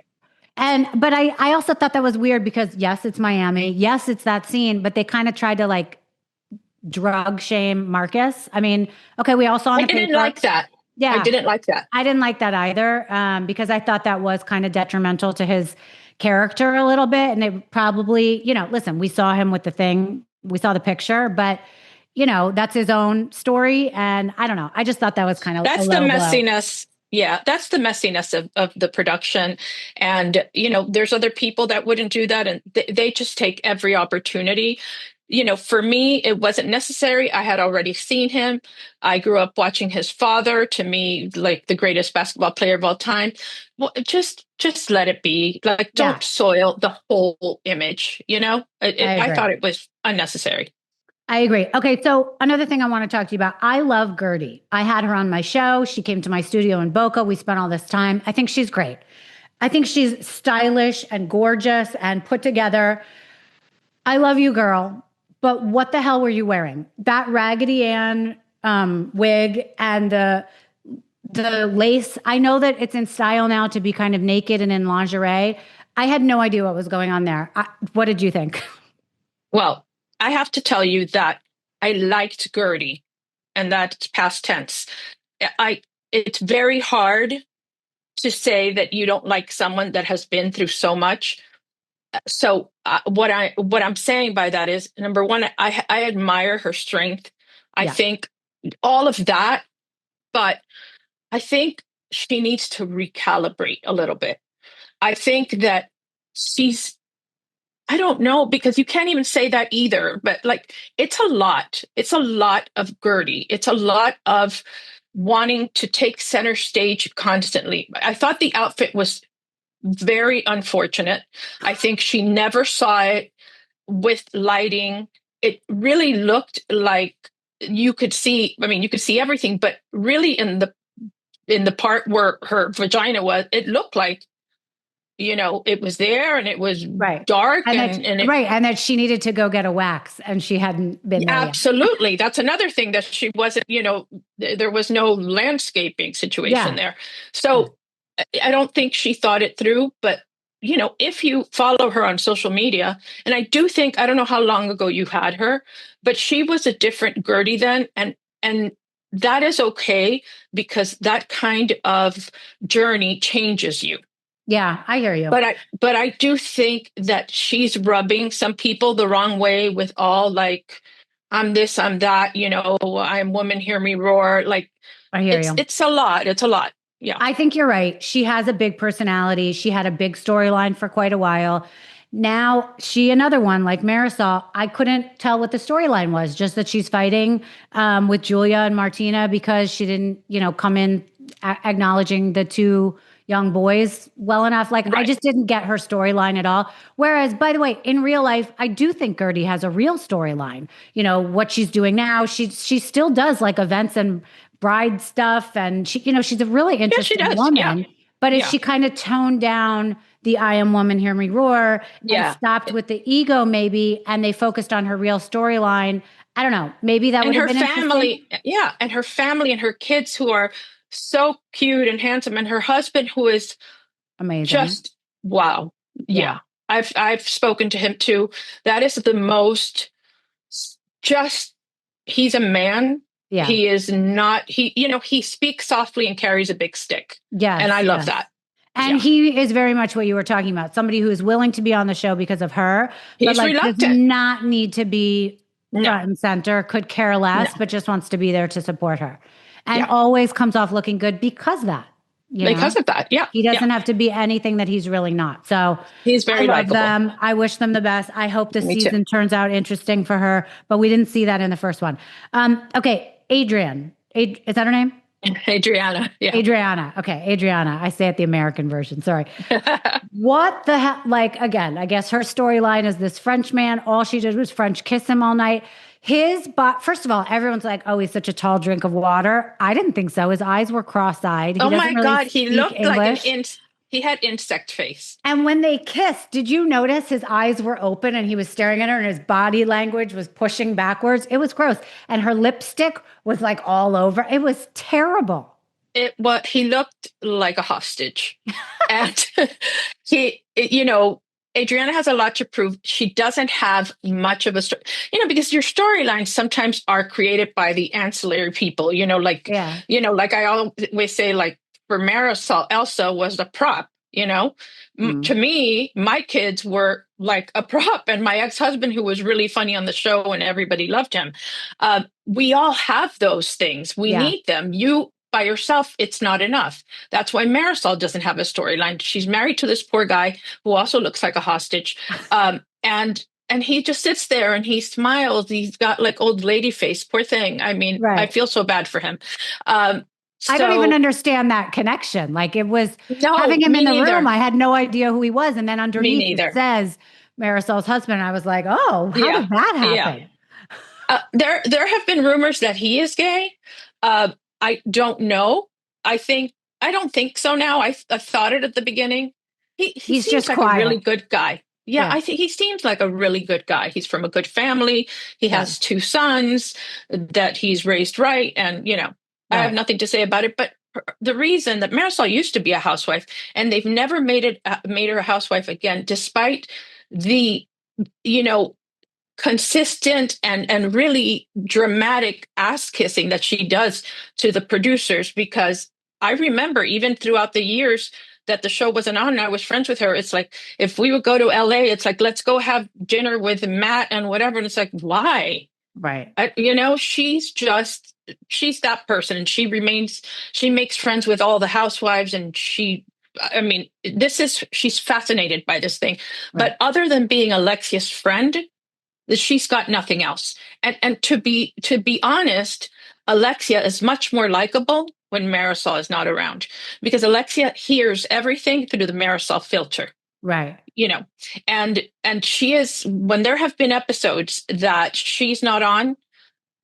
it. But I also thought that was weird because yes, it's Miami. Yes, it's that scene, but they kind of tried to like drug shame Marcus. I mean, okay, we all saw in the paper. I didn't like that. Yeah. I didn't like that. I didn't like that either because I thought that was kind of detrimental to his character a little bit. And it probably, listen, we saw him with the thing. We saw the picture, but, that's his own story. And I don't know. I just thought that was kind of that's the messiness. Yeah, that's the messiness of the production. And, there's other people that wouldn't do that. And they just take every opportunity. For me, it wasn't necessary. I had already seen him. I grew up watching his father, to me, like the greatest basketball player of all time. Well, just let it be. Like, don't soil the whole image, I thought it was unnecessary. I agree. Okay, so another thing I want to talk to you about. I love Gertie. I had her on my show. She came to my studio in Boca. We spent all this time. I think she's great. I think she's stylish and gorgeous and put together. I love you, girl. But what the hell were you wearing? That Raggedy Ann wig and the lace. I know that it's in style now to be kind of naked and in lingerie. I had no idea what was going on there. What did you think? Well, I have to tell you that I liked Gertie, and that's past tense. It's very hard to say that you don't like someone that has been through so much. So what I'm saying by that is, number one, I admire her strength. I think all of that, but I think she needs to recalibrate a little bit. I think that I don't know, because you can't even say that either, but like, it's a lot. It's a lot of Gertie. It's a lot of wanting to take center stage constantly. I thought the outfit was very unfortunate. I think she never saw it with lighting. It really looked like you could see everything, but really in the part where her vagina was, it looked like, it was there and it was dark and that she needed to go get a wax and she hadn't been there absolutely yet. That's another thing, that she wasn't, there was no landscaping situation there. So I don't think she thought it through, but if you follow her on social media, and I don't know how long ago you had her, but she was a different Gertie then. And that is okay because that kind of journey changes you. Yeah, I hear you. But I do think that she's rubbing some people the wrong way with all like, I'm this, I'm that, I'm woman, hear me roar. Like, I hear you. It's a lot. It's a lot. Yeah. I think you're right. She has a big personality. She had a big storyline for quite a while. Now another one like Marisol, I couldn't tell what the storyline was, just that she's fighting with Julia and Martina because she didn't, come in acknowledging the two young boys well enough. Like, right. I just didn't get her storyline at all. Whereas, by the way, in real life, I do think Gertie has a real storyline. What she's doing now, she still does like events and bride stuff. And she's a really interesting woman. Yeah. But is she kind of toned down the I am woman, hear me roar, and stopped with the ego maybe, and they focused on her real storyline. I don't know. Maybe that would have been family. Yeah. And her family and her kids who are so cute and handsome, and her husband who is amazing. Just wow. Yeah. I've spoken to him too. That is the most he's a man. Yeah. He is not, he speaks softly and carries a big stick. Yeah. And I love that. And he is very much what you were talking about. Somebody who is willing to be on the show because of her. He's reluctant. Does not need to be front and center, could care less, but just wants to be there to support her. And always comes off looking good because of that. Because of that, yeah. He doesn't have to be anything that he's really not. So he's very likable. Them. I wish them the best. I hope the season turns out interesting for her, but we didn't see that in the first one. Okay, Adrienne. Is that her name? Adriana. Yeah. Adriana. Okay, Adriana. I say it the American version. Sorry. What the hell? Like, again, I guess her storyline is this French man. All she did was French kiss him all night. First of all, everyone's like, oh, he's such a tall drink of water. I didn't think so. His eyes were cross-eyed. Oh my God. He looked like he had insect face. And when they kissed, did you notice his eyes were open and he was staring at her and his body language was pushing backwards? It was gross. And her lipstick was like all over. It was terrible. He looked like a hostage. And Adriana has a lot to prove. She doesn't have much of a story, because your storylines sometimes are created by the ancillary people, like I always say, like for Marisol, Elsa was the prop, To me, my kids were like a prop, and my ex-husband, who was really funny on the show and everybody loved him. We all have those things. We need them. By yourself, it's not enough. That's why Marisol doesn't have a storyline. She's married to this poor guy who also looks like a hostage. And he just sits there and he smiles. He's got like old lady face. Poor thing. I mean, I feel so bad for him. I don't even understand that connection. Like it was having him in the room. I had no idea who he was. And then underneath it says Marisol's husband. I was like, oh, how did that happen? Yeah. There have been rumors that he is gay. I don't know. I don't think so now. I thought it at the beginning. He seems just like quiet. A really good guy. Yeah, I think he seems like a really good guy. He's from a good family. He has 2 sons that he's raised right. And, I have nothing to say about it. But the reason that Marisol used to be a housewife and they've never made her a housewife again, despite the, consistent and really dramatic ass kissing that she does to the producers, because I remember even throughout the years that the show wasn't on and I was friends with her, it's like, if we would go to LA, it's like, let's go have dinner with Matt and whatever. And it's like, why? Right. She's that person, and she makes friends with all the housewives, and she's fascinated by this thing. Right. But other than being Alexia's friend, she's got nothing else. And to be honest, Alexia is much more likable when Marisol is not around, because Alexia hears everything through the Marisol filter. Right. And she is, when there have been episodes that she's not on,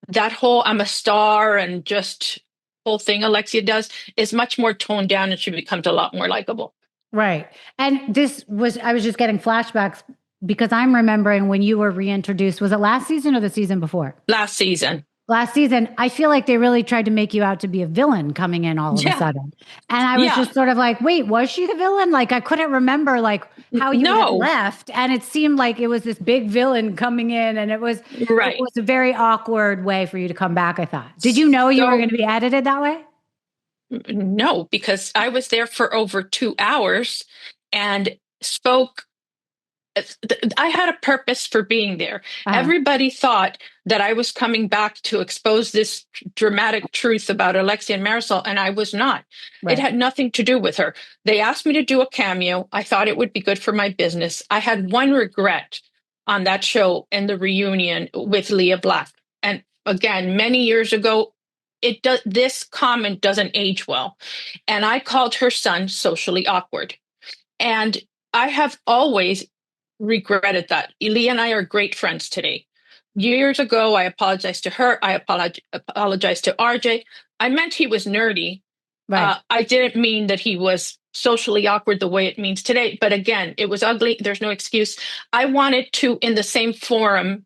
that whole I'm a star and just whole thing Alexia does is much more toned down, and she becomes a lot more likable. Right. And I was just getting flashbacks because I'm remembering when you were reintroduced. Was it last season or the season before? Last season. last season, I feel like they really tried to make you out to be a villain coming in all of a sudden. And I was just sort of like, wait, was she the villain? Like, I couldn't remember like how you had left. And it seemed like it was this big villain coming in, and it was a very awkward way for you to come back, I thought. Did you know you were going to be edited that way? No, because I was there for over 2 hours and spoke. I had a purpose for being there. Everybody thought that I was coming back to expose this dramatic truth about Alexia and Marisol, and I was not. It had nothing to do with her. They asked me to do a cameo. I thought it would be good for my business. I had one regret on that show and the reunion with Leah Black. And again, many years ago, this comment doesn't age well. And I called her son socially awkward. And I have always regretted that. Leah and I are great friends today. Years ago, I apologized to her. I apologized to RJ. I meant he was nerdy. I didn't mean that he was socially awkward the way it means today. But again, it was ugly. There's no excuse. I wanted to, in the same forum,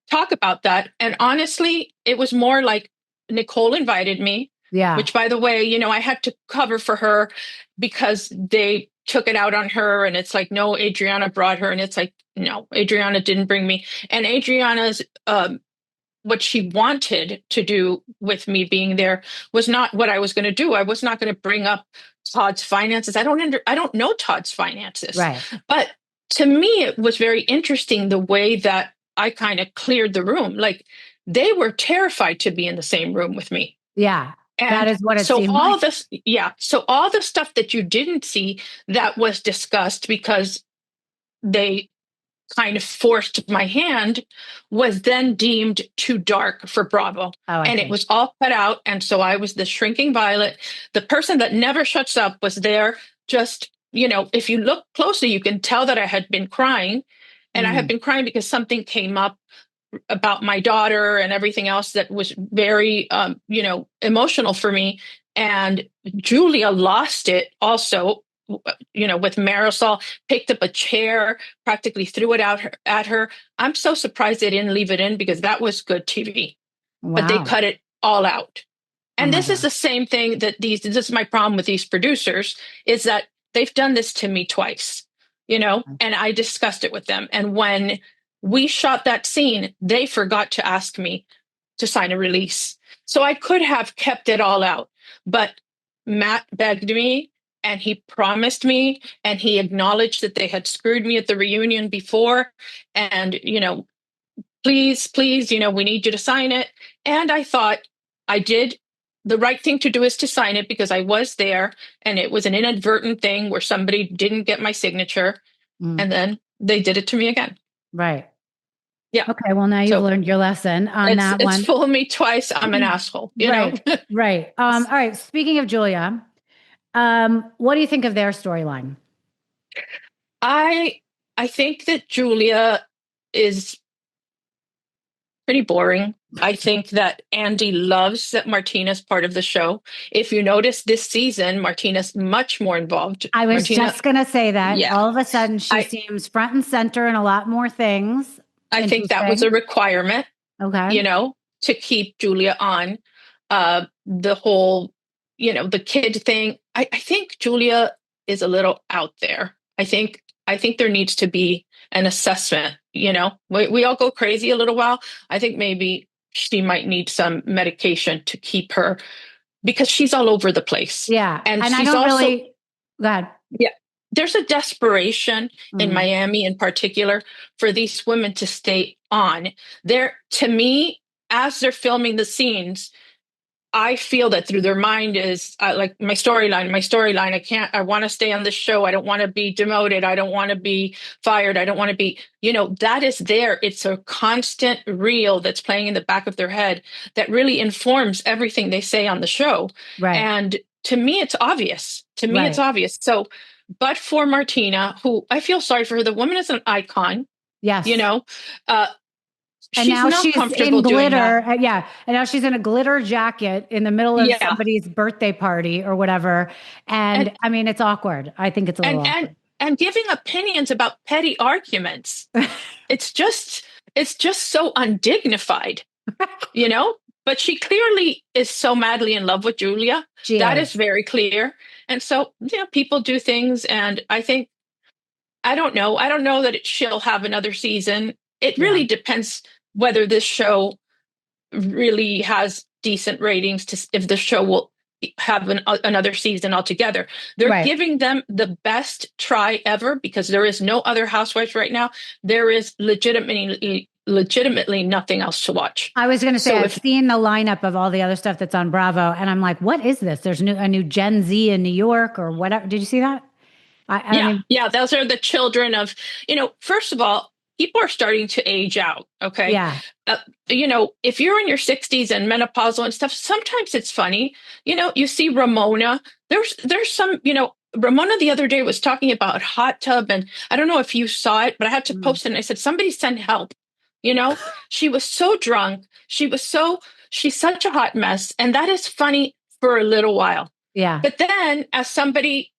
talk about that. And honestly, it was more like Nicole invited me. Yeah. Which, by the way, I had to cover for her because they took it out on her, and it's like, no, Adriana brought her, and it's like, no, Adriana didn't bring me. And Adriana's what she wanted to do with me being there was not what I was going to do. I was not going to bring up Todd's finances. I don't know Todd's finances. Right. But to me, it was very interesting the way that I kind of cleared the room. Like, they were terrified to be in the same room with me. Yeah. And that is what it seemed like. So all the stuff that you didn't see that was discussed because they kind of forced my hand was then deemed too dark for Bravo. And it was all cut out. And so I was the shrinking violet. The person that never shuts up was there. Just, if you look closely, you can tell that I had been crying. And I had been crying because something came up about my daughter and everything else that was very, emotional for me. And Julia lost it also, with Marisol, picked up a chair, practically threw it out at her. I'm so surprised they didn't leave it in because that was good TV. Wow. But they cut it all out. And this is the same thing that this is my problem with these producers, is that they've done this to me twice, and I discussed it with them. And when we shot that scene, they forgot to ask me to sign a release. So I could have kept it all out. But Matt begged me, and he promised me, and he acknowledged that they had screwed me at the reunion before. And, please, we need you to sign it. And I thought I did. The right thing to do is to sign it because I was there, and it was an inadvertent thing where somebody didn't get my signature. And then they did it to me again. Right. Yeah. Okay. Well, now you've learned your lesson on that one. It's fooled me twice. I'm an asshole. Right. Right. All right. Speaking of Julia, what do you think of their storyline? I think that Julia is pretty boring. I think that Andy loves that Martina's part of the show. If you notice this season, Martina's much more involved. I was just going to say that. Yeah. All of a sudden, she seems front and center in a lot more things. I think that was a requirement, to keep Julia on. The whole, the kid thing. I think Julia is a little out there. I think there needs to be an assessment. We all go crazy a little while. I think maybe she might need some medication to keep her, because she's all over the place. Yeah. And she's I don't also, really, go ahead. Yeah. There's a desperation in Miami in particular for these women to stay on. To me, as they're filming the scenes, I feel that through their mind is like my storyline. I want to stay on the show. I don't want to be demoted. I don't want to be fired. I don't want to be, that is there. It's a constant reel that's playing in the back of their head that really informs everything they say on the show. Right. And to me, it's obvious. It's obvious. So, but for Martina, who I feel sorry for her, the woman is an icon. Yes. And now she's in glitter. Yeah. And now she's in a glitter jacket in the middle of somebody's birthday party or whatever. And I mean, it's awkward. I think it's a little awkward. And giving opinions about petty arguments. It's just so undignified, but she clearly is so madly in love with Julia. That is very clear. And so, people do things, and I think, I don't know. I don't know that she'll have another season. It really depends whether this show really has decent ratings, to if the show will have another season altogether. They're giving them the best try ever, because there is no other Housewives right now. There is legitimately nothing else to watch. I was going to say, I've seen the lineup of all the other stuff that's on Bravo, and I'm like, what is this? There's a new Gen Z in New York or whatever. Did you see that? I mean, those are the children of, first of all, people are starting to age out. Okay. Yeah. If you're in your 60s and menopausal and stuff, sometimes it's funny. You see Ramona. There's some, Ramona the other day was talking about hot tub, and I don't know if you saw it, but I had to post it, and I said, somebody send help. She was so drunk. She's such a hot mess. And that is funny for a little while. Yeah. But then as somebody,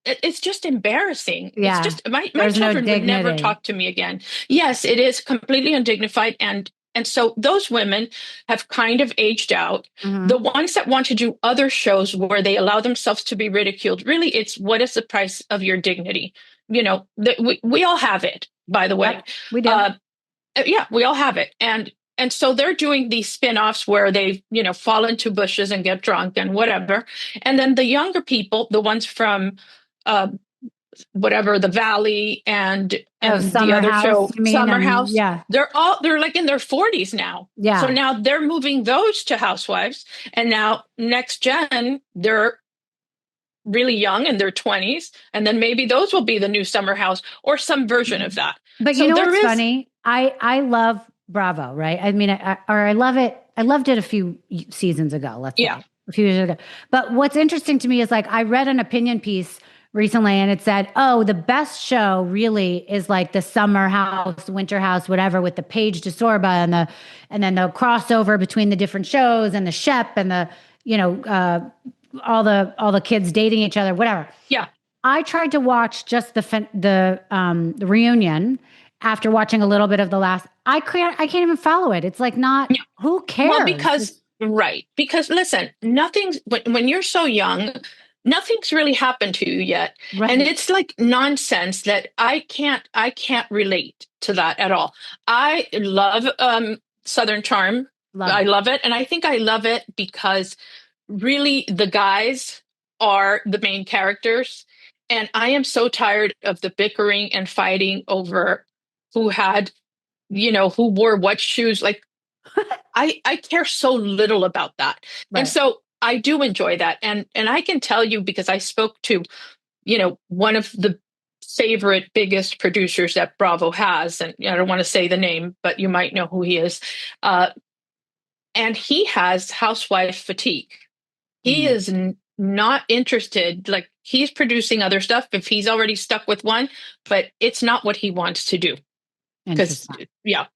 it's just embarrassing. Yeah. It's just, my children would never talk to me again. Yes, it is completely undignified. And so those women have kind of aged out. Mm-hmm. The ones that want to do other shows where they allow themselves to be ridiculed, really, it's what is the price of your dignity? We all have it, by the way. Yep, we do. We all have it. And so they're doing these spin-offs where they, fall into bushes and get drunk and whatever. And then the younger people, the ones from the Valley and the other show, Summer House. Yeah. They're like in their 40s now. Yeah. So now they're moving those to Housewives. And now next gen, they're really young in their 20s. And then maybe those will be the new Summer House or some version of that. But so what's funny? I love Bravo, right? I mean, I love it. I loved it a few seasons ago. Let's say, a few years ago. But what's interesting to me is, like, I read an opinion piece recently, and it said, "Oh, the best show really is like the Summer House, Winter House, whatever, with the Paige DeSorba and then the crossover between the different shows and the Shep and the all the kids dating each other, whatever." Yeah, I tried to watch just the reunion. After watching a little bit of the last, I can't even follow it. It's like, not, who cares? Well, because listen, nothing's, when you're so young, nothing's really happened to you yet. Right. And it's like nonsense that I can't relate to that at all. I love Southern Charm. I love it. And I think I love it because really the guys are the main characters. And I am so tired of the bickering and fighting over who had, who wore what shoes. Like, I care so little about that. Right. And so I do enjoy that. And I can tell you, because I spoke to, one of the favorite, biggest producers that Bravo has, and I don't want to say the name, but you might know who he is. And he has housewife fatigue. He is not interested. Like, he's producing other stuff if he's already stuck with one, but it's not what he wants to do. Because, yeah,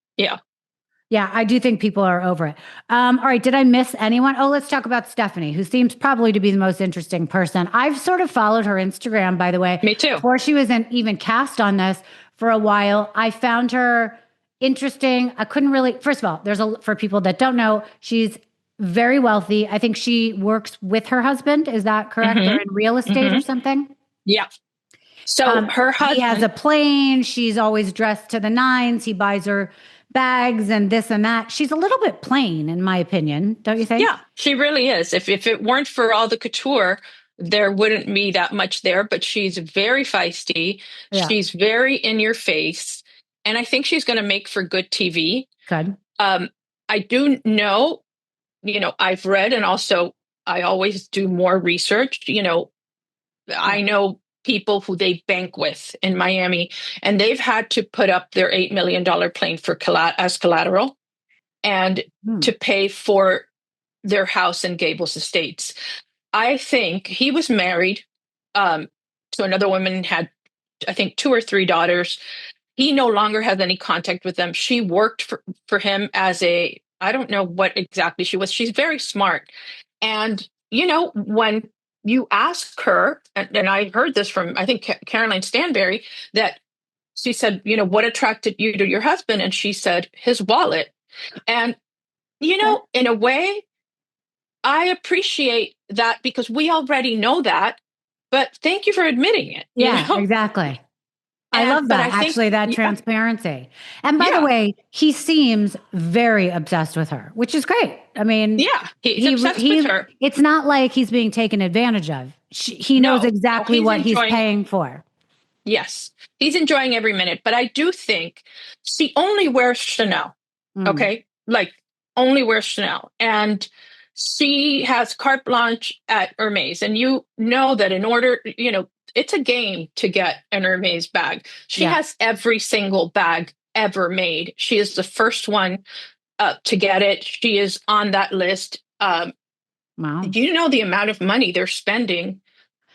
I do think people are over it. All right, did I miss anyone? Oh, let's talk about Stephanie, who seems probably to be the most interesting person. I've sort of followed her Instagram, by the way. Me too. Before she was even cast on this for a while. I found her interesting. I couldn't really, first of all, for people that don't know, she's very wealthy. I think she works with her husband. Is that correct? Mm-hmm. Or in real estate or something? Yeah. So her husband, he has a plane. She's always dressed to the nines. He buys her bags and this and that. She's a little bit plain, in my opinion. Don't you think? Yeah, she really is. If it weren't for all the couture, there wouldn't be that much there. But she's very feisty. Yeah. She's very in your face. And I think she's going to make for good TV. Good. I do know, I've read, and also I always do more research. I know people who they bank with in Miami, and they've had to put up their $8 million plane as collateral and to pay for their house in Gables Estates. I think he was married to another woman and had, I think, 2 or 3 daughters. He no longer has any contact with them. She worked for him as I don't know what exactly she was. She's very smart. And, when you ask her, and I heard this from, I think, Caroline Stanberry, that she said, what attracted you to your husband? And she said, his wallet. And In a way, I appreciate that because we already know that, but thank you for admitting it. Yeah, exactly. I love But that, I think, actually, that transparency. And by the yeah, way, he seems very obsessed with her, which is great. I mean, yeah, he's obsessed with her. it's not like he's being taken advantage of. He knows No, exactly he's what he's enjoying. paying for. Yes, he's enjoying every minute. But I do think she only wears Chanel. Mm, Okay, like only wears Chanel, and she has carte blanche at Hermes. And you know that in order, it's a game to get an Hermes bag. She yeah. has every single bag ever made. She is the first one to get it. She is on that list. Wow. Do you know the amount of money they're spending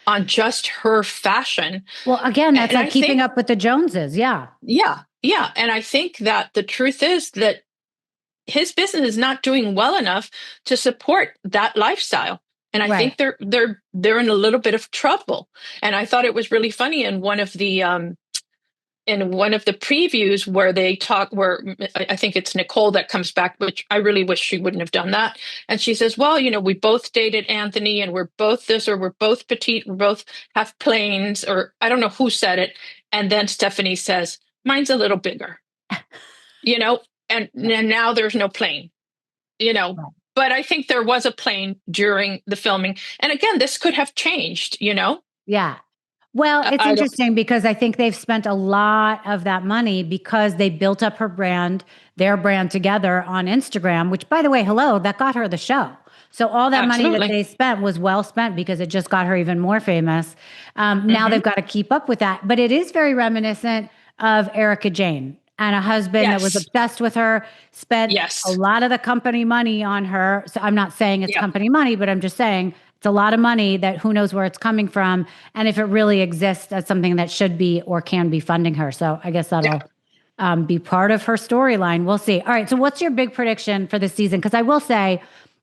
on just her fashion? Well, again, that's And like I keeping think, up with the Joneses. Yeah. yeah, yeah. And I think that the truth is that his business is not doing well enough to support that lifestyle. And I think Right. they're in a little bit of trouble. And I thought it was really funny in one of the previews where they talk, where I think it's Nicole that comes back, which I really wish she wouldn't have done that. And she says, well, we both dated Anthony and we're both this, or we're both petite, we both have planes, or I don't know who said it. And then Stephanie says, mine's a little bigger, you know, and now there's no plane, you know. Right. But I think there was a plane during the filming. And again, this could have changed, Yeah. Well, it's I don't, interesting because I think they've spent a lot of that money because they built up their brand together on Instagram, which, by the way, hello, that got her the show. So all that money that absolutely. they spent was well spent because it just got her even more famous. Now they've got to keep up with that. But it is very reminiscent of Erica Jane and a husband that was Yes. obsessed with her, spent a Yes. lot of the company money on her. So I'm not saying it's Yeah. company money, but I'm just saying it's a lot of money that who knows where it's coming from and if it really exists as something that should be or can be funding her. So I guess that'll be part of her storyline. We'll see. All right. So what's your big prediction for this season? Because I will say,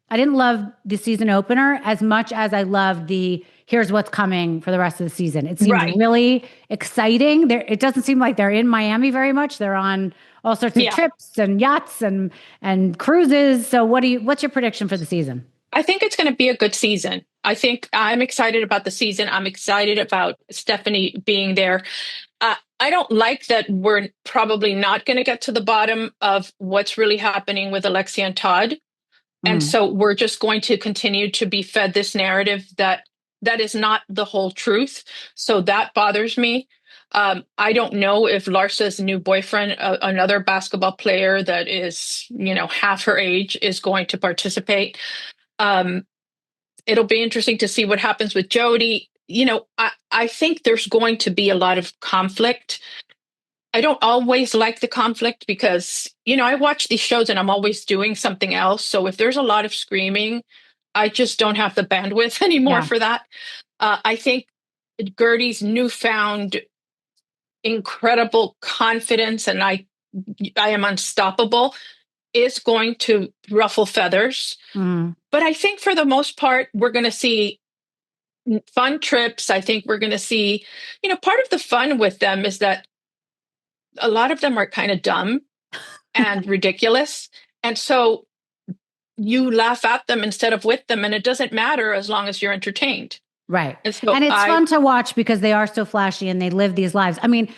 I didn't love the season opener as much as I loved the here's what's coming for the rest of the season. It seemed Right. really exciting. It doesn't seem like they're in Miami very much. They're on all sorts of Yeah. trips and yachts and cruises. So what's your prediction for the season? I think it's going to be a good season. I think I'm excited about the season. I'm excited about Stephanie being there. I don't like that we're probably not going to get to the bottom of what's really happening with Alexia and Todd. And so we're just going to continue to be fed this narrative that is not the whole truth. So that bothers me. I don't know if Larsa's new boyfriend, another basketball player that is, half her age, is going to participate. It'll be interesting to see what happens with Jody. I think there's going to be a lot of conflict. I don't always like the conflict because, I watch these shows and I'm always doing something else. So if there's a lot of screaming, I just don't have the bandwidth anymore for that. I think Gertie's newfound incredible confidence and I am unstoppable is going to ruffle feathers. But I think for the most part, we're going to see fun trips. I think we're going to see, part of the fun with them is that a lot of them are kind of dumb and ridiculous. And so you laugh at them instead of with them. And it doesn't matter as long as you're entertained. Right. And, so and it's fun to watch because they are so flashy and they live these lives. I mean,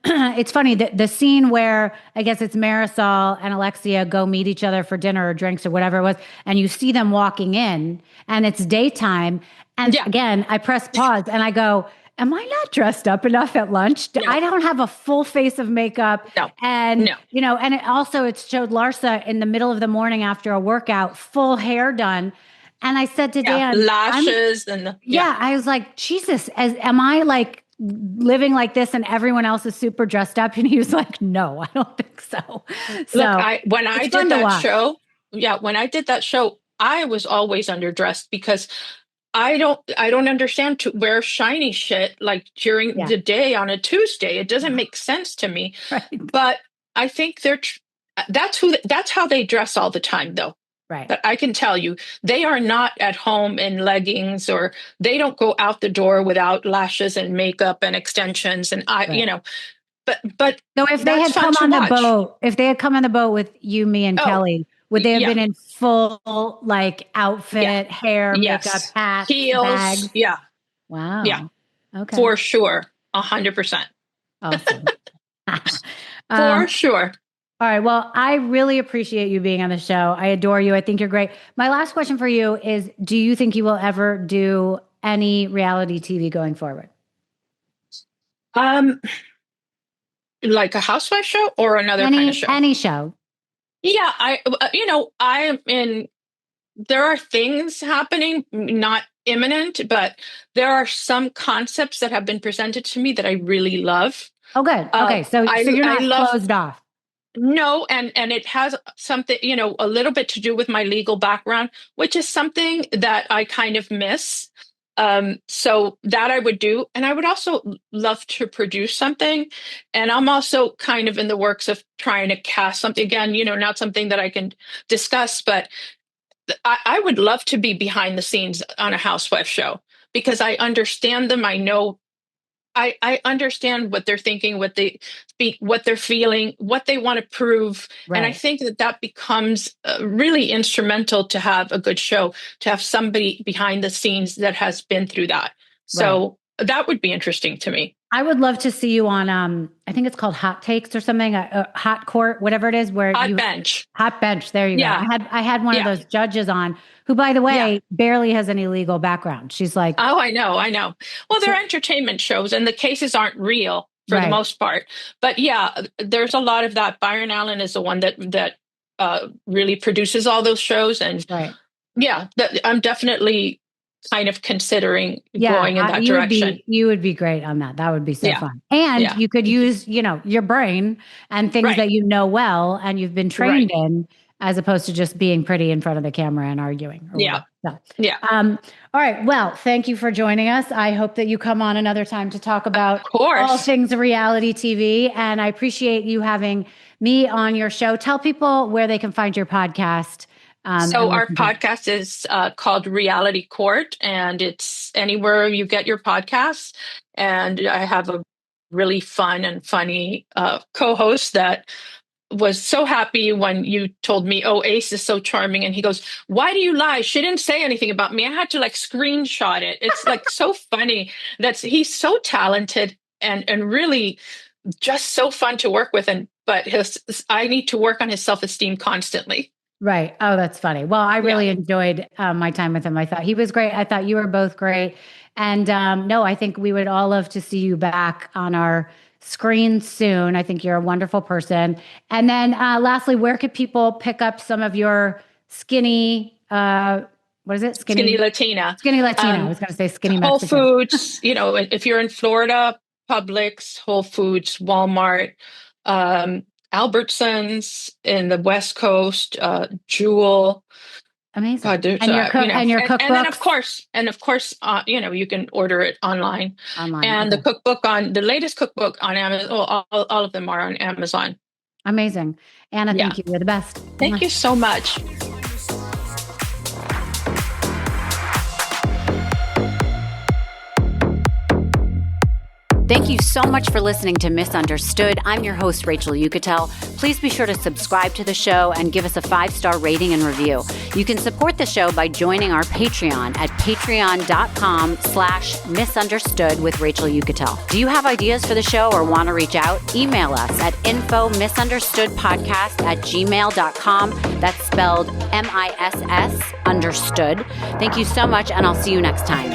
it's funny that the scene where I guess it's Marisol and Alexia go meet each other for dinner or drinks or whatever it was. And you see them walking in and it's daytime. And again, I press pause and I go, am I not dressed up enough at lunch? No. I don't have a full face of makeup. No. And, No. and it showed Larsa in the middle of the morning after a workout, full hair done. And I said to Dan, lashes I was like, Jesus, am I like living like this and everyone else is super dressed up? And he was like, no, I don't think so. Look, when I did that show, I was always underdressed because I don't understand to wear shiny shit like during the day on a Tuesday. It doesn't make sense to me. Right. But I think that's how they dress all the time though. Right. But I can tell you, they are not at home in leggings or they don't go out the door without lashes and makeup and extensions. And but so if they had come on the boat with you, me and Kelly, Would they have Yeah. been in full like outfit, hair, Yes. makeup, hat, Heels. bags? Yeah. Wow. Yeah. Okay. For sure. 100%. Awesome. For sure. All right. Well, I really appreciate you being on the show. I adore you. I think you're great. My last question for you is, do you think you will ever do any reality TV going forward? Like a housewife show or another kind of show? Any show. Yeah, I am in, there are things happening, not imminent, but there are some concepts that have been presented to me that I really love. Oh, good. Okay. So you're not closed off. No, and it has something, a little bit to do with my legal background, which is something that I kind of miss. So that I would do. And I would also love to produce something. And I'm also kind of in the works of trying to cast something again, not something that I can discuss, but I would love to be behind the scenes on a housewife show because I understand them. I know I understand what they're thinking, what they speak, what they're feeling, what they want to prove. Right. And I think that becomes really instrumental to have a good show, to have somebody behind the scenes that has been through that. So that would be interesting to me. I would love to see you on, I think it's called Hot Takes or something, Hot Court, whatever it is, where Hot Bench. Hot Bench. There you go. I had one of those judges on who, by the way, barely has any legal background. She's like, oh, I know. Well, they're entertainment shows and the cases aren't real for the most part. But yeah, there's a lot of that. Byron Allen is the one that really produces all those shows. And I'm definitely kind of considering going in that direction. You would be great on that. That would be so fun. And you could use, your brain and things that you know well and you've been trained in, as opposed to just being pretty in front of the camera and arguing. All right. Well, thank you for joining us. I hope that you come on another time to talk about all things reality TV. And I appreciate you having me on your show. Tell people where they can find your podcast. So our podcast is called Reality Court, and it's anywhere you get your podcasts. And I have a really fun and funny co-host that was so happy when you told me, oh, Ace is so charming. And he goes, why do you lie? She didn't say anything about me. I had to screenshot it. It's so funny. He's so talented and really just so fun to work with. But I need to work on his self-esteem constantly. Right. Oh, that's funny. Well, I really enjoyed my time with him. I thought he was great. I thought you were both great. And no, I think we would all love to see you back on our screen soon. I think you're a wonderful person. And then lastly, where could people pick up some of your skinny, what is it? Skinny Latina. Skinny Latina. I was going to say skinny Whole Mexican. Foods, if you're in Florida, Publix, Whole Foods, Walmart, Albertsons in the West Coast, Jewel. Amazing. And your cookbooks. And of course, you can order it online. And the the latest cookbook on Amazon. All of them are on Amazon. Amazing. Anna, thank you. You're the best. Thank you so much. Thank you so much for listening to Misunderstood. I'm your host, Rachel Yucatel. Please be sure to subscribe to the show and give us a 5-star rating and review. You can support the show by joining our Patreon at patreon.com/misunderstood with Rachel Yucatel. Do you have ideas for the show or want to reach out? Email us at info misunderstoodpodcast@gmail.com. That's spelled MISS understood. Thank you so much, and I'll see you next time.